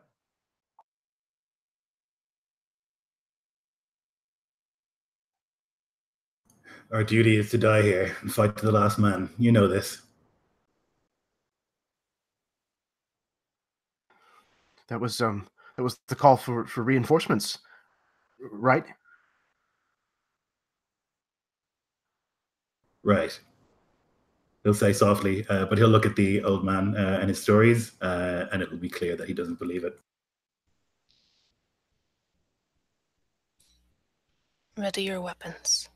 Our duty is to die here and fight to the last man. You know this. That was the call for reinforcements, right? Right. He'll say softly, but he'll look at the old man and his stories, and it will be clear that he doesn't believe it. Ready your weapons.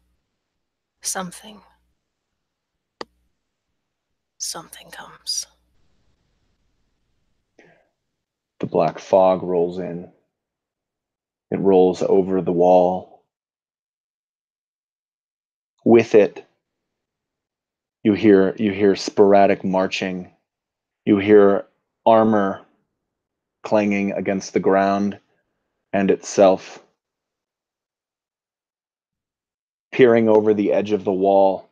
Something comes. The black fog rolls in. It rolls over the wall. With it, you hear sporadic marching. You hear armor clanging against the ground and itself. Peering over the edge of the wall,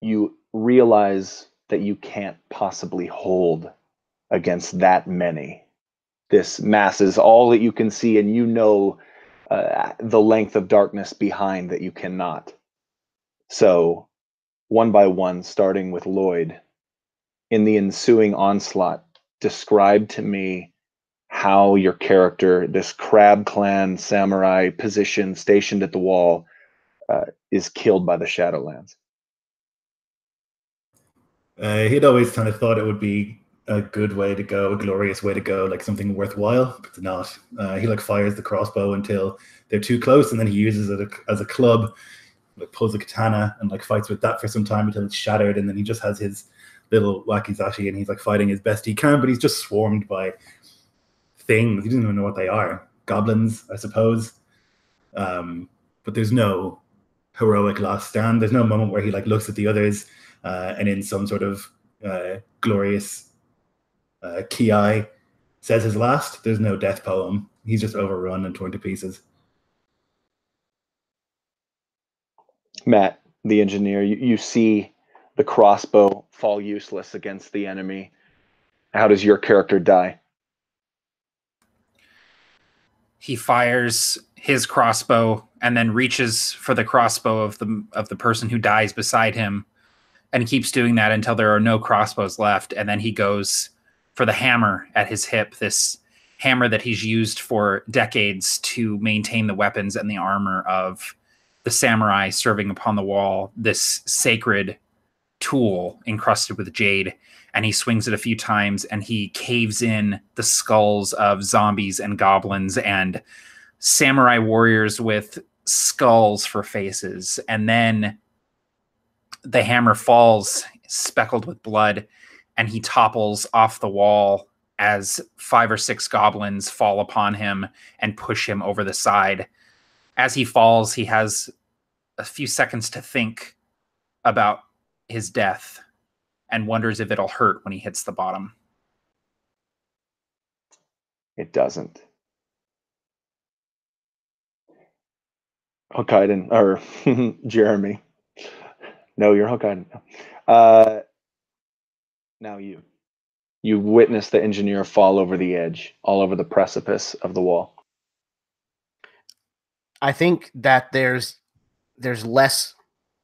you realize that you can't possibly hold against that many. This mass is all that you can see, and you know the length of darkness behind that you cannot. So, one by one, starting with Lloyd, in the ensuing onslaught, describe to me how your character, this Crab Clan samurai position stationed at the wall, is killed by the Shadowlands. He'd always kind of thought it would be a good way to go, a glorious way to go, like something worthwhile, but it's not. He like fires the crossbow until they're too close, and then he uses it as a club, like pulls a katana and like fights with that for some time until it's shattered, and then he just has his little wakizashi and he's like fighting as best he can, but he's just swarmed by things. He doesn't even know what they are. Goblins, I suppose. But there's no heroic last stand. There's no moment where he like looks at the others and in some sort of glorious ki says his last. There's no death poem. He's just overrun and torn to pieces. Matt, the engineer, you see the crossbow fall useless against the enemy. How does your character die? He fires his crossbow and then reaches for the crossbow of the person who dies beside him, and keeps doing that until there are no crossbows left. And then he goes for the hammer at his hip, this hammer that he's used for decades to maintain the weapons and the armor of the samurai serving upon the wall, this sacred tool encrusted with jade. And he swings it a few times and he caves in the skulls of zombies and goblins and samurai warriors with skulls for faces. And then the hammer falls speckled with blood and he topples off the wall as 5 or 6 goblins fall upon him and push him over the side. As he falls, he has a few seconds to think about his death and wonders if it'll hurt when he hits the bottom. It doesn't. Hokkaido, or Jeremy. No, you're Hokkaido. Now you witness the engineer fall over the edge, all over the precipice of the wall. I think that there's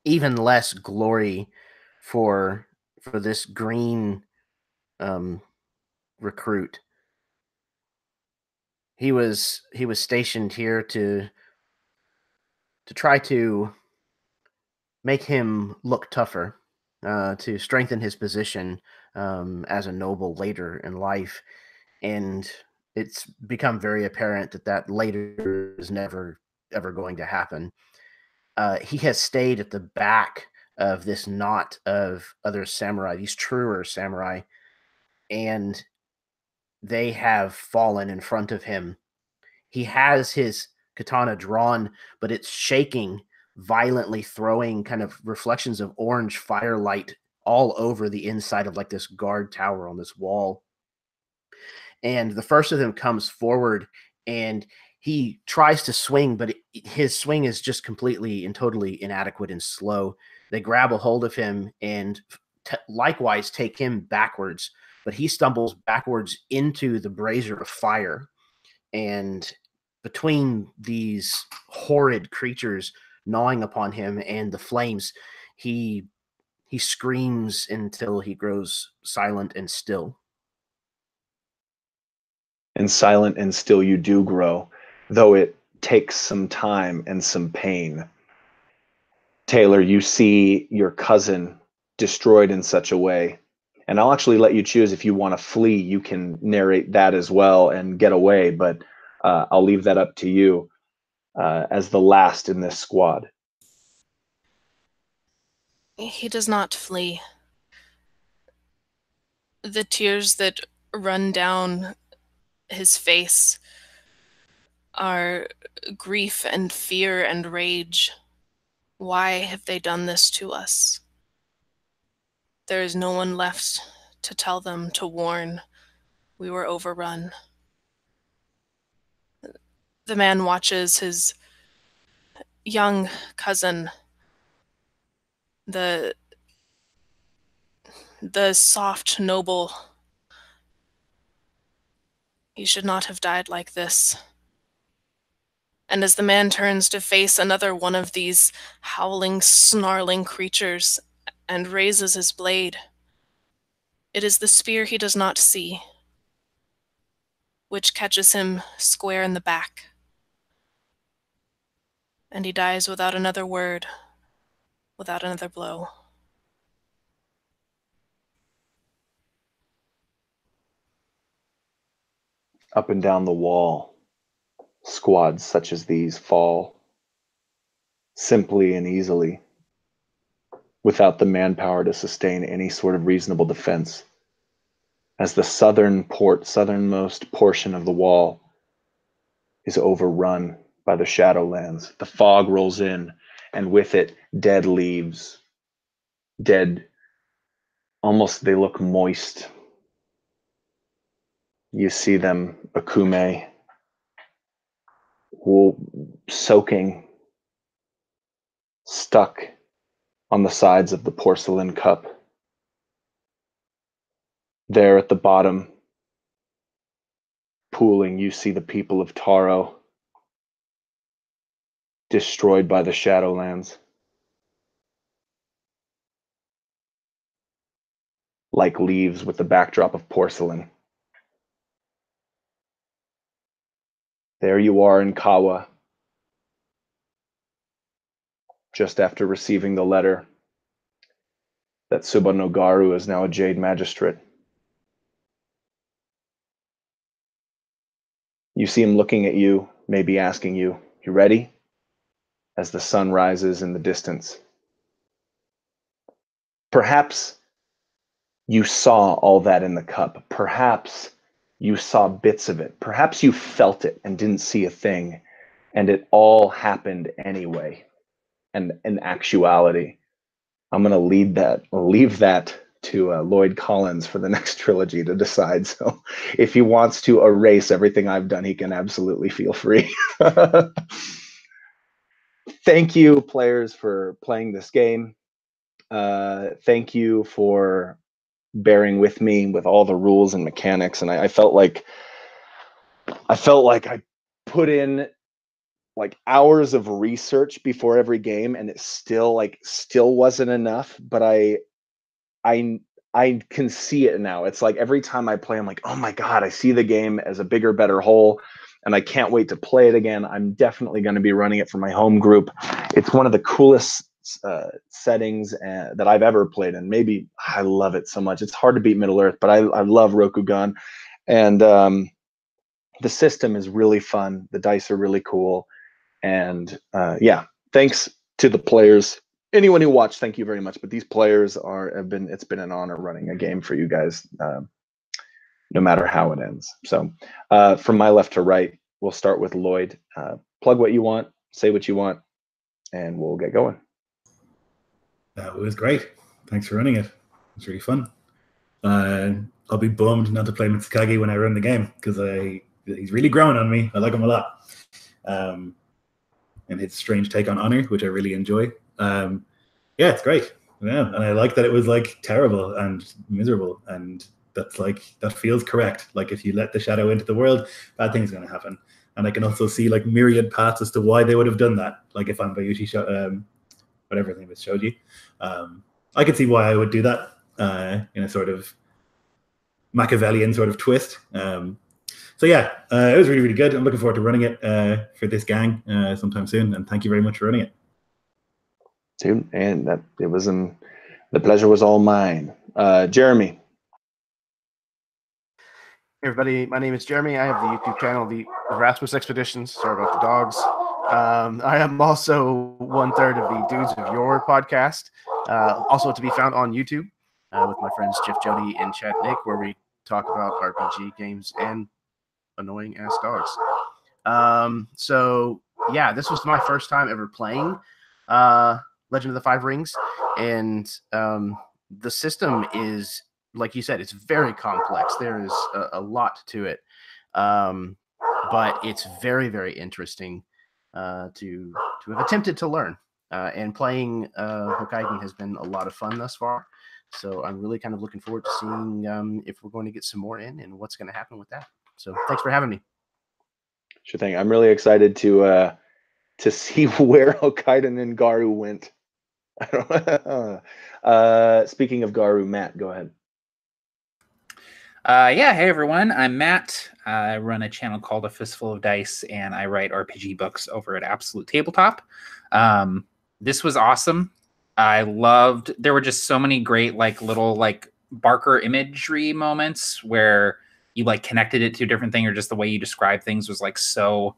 even less glory for this green recruit. He was stationed here to try to make him look tougher, to strengthen his position as a noble later in life. And it's become very apparent that later is never ever going to happen. He has stayed at the back of this knot of other samurai, these truer samurai, and they have fallen in front of him. He has his katana drawn, but it's shaking violently, throwing kind of reflections of orange firelight all over the inside of like this guard tower on this wall. And the first of them comes forward and he tries to swing, but his swing is just completely and totally inadequate and slow. They grab a hold of him and likewise take him backwards, but he stumbles backwards into the brazier of fire. And between these horrid creatures gnawing upon him and the flames, he screams until he grows silent and still. And silent and still you do grow, though it takes some time and some pain. Taylor, you see your cousin destroyed in such a way, and I'll actually let you choose. If you want to flee, you can narrate that as well and get away, but I'll leave that up to you as the last in this squad. He does not flee. The tears that run down his face are grief and fear and rage. Why have they done this to us? There is no one left to tell them, to warn. We were overrun. The man watches his young cousin, the soft noble. He should not have died like this. And as the man turns to face another one of these howling, snarling creatures and raises his blade, it is the spear he does not see, which catches him square in the back. And he dies without another word, without another blow. Up and down the wall, squads such as these fall simply and easily, without the manpower to sustain any sort of reasonable defense. As the southernmost portion of the wall is overrun by the Shadowlands, the fog rolls in, and with it, dead leaves. Dead, almost they look moist. You see them, akume, soaking, stuck on the sides of the porcelain cup. There at the bottom, pooling, you see the people of Taro, destroyed by the Shadowlands. Like leaves with the backdrop of porcelain. There you are in Kawa, just after receiving the letter that SUBBON no GARU is now a Jade Magistrate. You see him looking at you, maybe asking you, "You ready?" as the sun rises in the distance. Perhaps you saw all that in the cup. Perhaps you saw bits of it. Perhaps you felt it and didn't see a thing, and it all happened anyway. And in actuality, I'm going to leave that to Lloyd Collins for the next trilogy to decide. So if he wants to erase everything I've done, he can absolutely feel free. Thank you, players, for playing this game. Thank you for bearing with me with all the rules and mechanics. And I felt like I put in like hours of research before every game, and it still wasn't enough. But I can see it now. It's like every time I play, I'm like, oh my God, I see the game as a bigger, better whole. And I can't wait to play it again. I'm definitely going to be running it for my home group. It's one of the coolest settings that I've ever played in. Maybe I love it so much. It's hard to beat Middle Earth, but I love Rokugan. And the system is really fun. The dice are really cool. And yeah, thanks to the players. Anyone who watched, thank you very much. But these players it's been an honor running a game for you guys. no matter how it ends. So from my left to right, we'll start with Lloyd. Plug what you want, say what you want, and we'll get going. That was great. Thanks for running it. It was really fun. I'll be bummed not to play MITSUKAGE when I run the game because he's really growing on me. I like him a lot. And his strange take on honor, which I really enjoy. Yeah, it's great. Yeah, and I like that it was like terrible and miserable, and that's like that feels correct. Like if you let the shadow into the world, bad things are going to happen. And I can also see like myriad paths as to why they would have done that. Like if I'm Bayushi, whatever his name is, Shoji, I could see why I would do that in a sort of Machiavellian sort of twist. So yeah, it was really, really good. I'm looking forward to running it for this gang sometime soon. And thank you very much for running it. Dude, and the pleasure was all mine. Jeremy. Hey everybody, my name is Jeremy. I have the YouTube channel, The Erasmus Expeditions. Sorry about the dogs. I am also 1/3 of the Dudes of Yore podcast, also to be found on YouTube with my friends Jeff Jody and Chad Nick, where we talk about RPG games and annoying ass dogs. So yeah, this was my first time ever playing Legend of the Five Rings, and the system is, like you said, it's very complex. There is a lot to it, but it's very, very interesting to have attempted to learn. And playing Hokkaido has been a lot of fun thus far. So I'm really kind of looking forward to seeing if we're going to get some more in and what's going to happen with that. So thanks for having me. Sure thing. I'm really excited to see where Hokkaido and GARU went. I don't speaking of GARU, Matt, go ahead. Yeah, hey everyone, I'm Matt. I run a channel called A Fistful of Dice, and I write RPG books over at Absolute Tabletop. This was awesome. I loved, there were just so many great like little like Barker imagery moments where you like connected it to a different thing, or just the way you describe things was like so,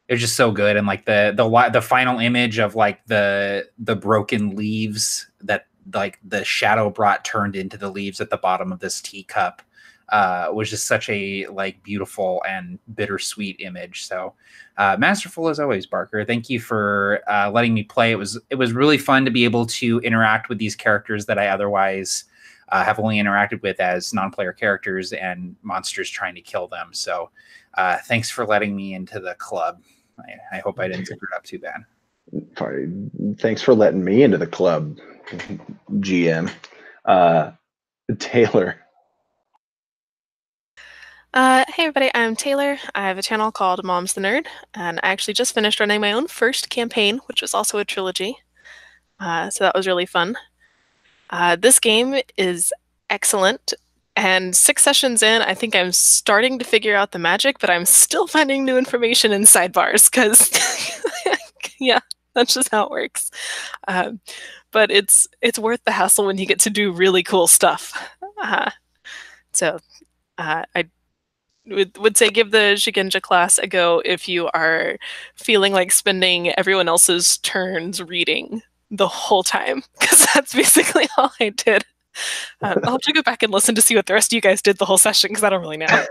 it was just so good. And like the final image of like the broken leaves that like the shadow brought turned into the leaves at the bottom of this teacup was just such a like beautiful and bittersweet image. So masterful as always, Barker. Thank you for letting me play. It was really fun to be able to interact with these characters that I otherwise have only interacted with as non-player characters and monsters trying to kill them. So thanks for letting me into the club. I hope I didn't screw it up too bad. Thanks for letting me into the club, GM. Taylor. Hey everybody, I'm Taylor. I have a channel called Mom's the Nerd, and I actually just finished running my own first campaign, which was also a trilogy. So that was really fun. This game is excellent, and 6 sessions in, I think I'm starting to figure out the magic, but I'm still finding new information in sidebars, because yeah, that's just how it works. But it's worth the hassle when you get to do really cool stuff. So I would say give the Shigenja class a go if you are feeling like spending everyone else's turns reading the whole time, because that's basically all I did. I'll have to go back and listen to see what the rest of you guys did the whole session, because I don't really know.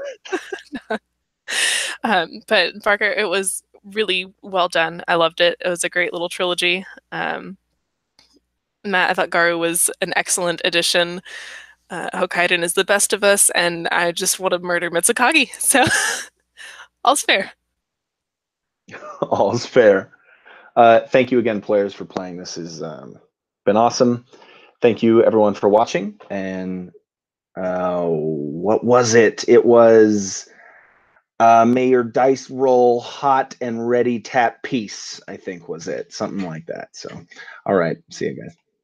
But Barker, it was really well done. I loved it. It was a great little trilogy. Matt, I thought GARU was an excellent addition. Hokkaido is the best of us, and I just want to murder MITSUKAGE. So all's fair. All's fair. Thank you again, players, for playing. This has been awesome. Thank you, everyone, for watching. And what was it? It was may your dice roll hot and ready, tap peace, I think was it. Something like that. So, all right. See you guys.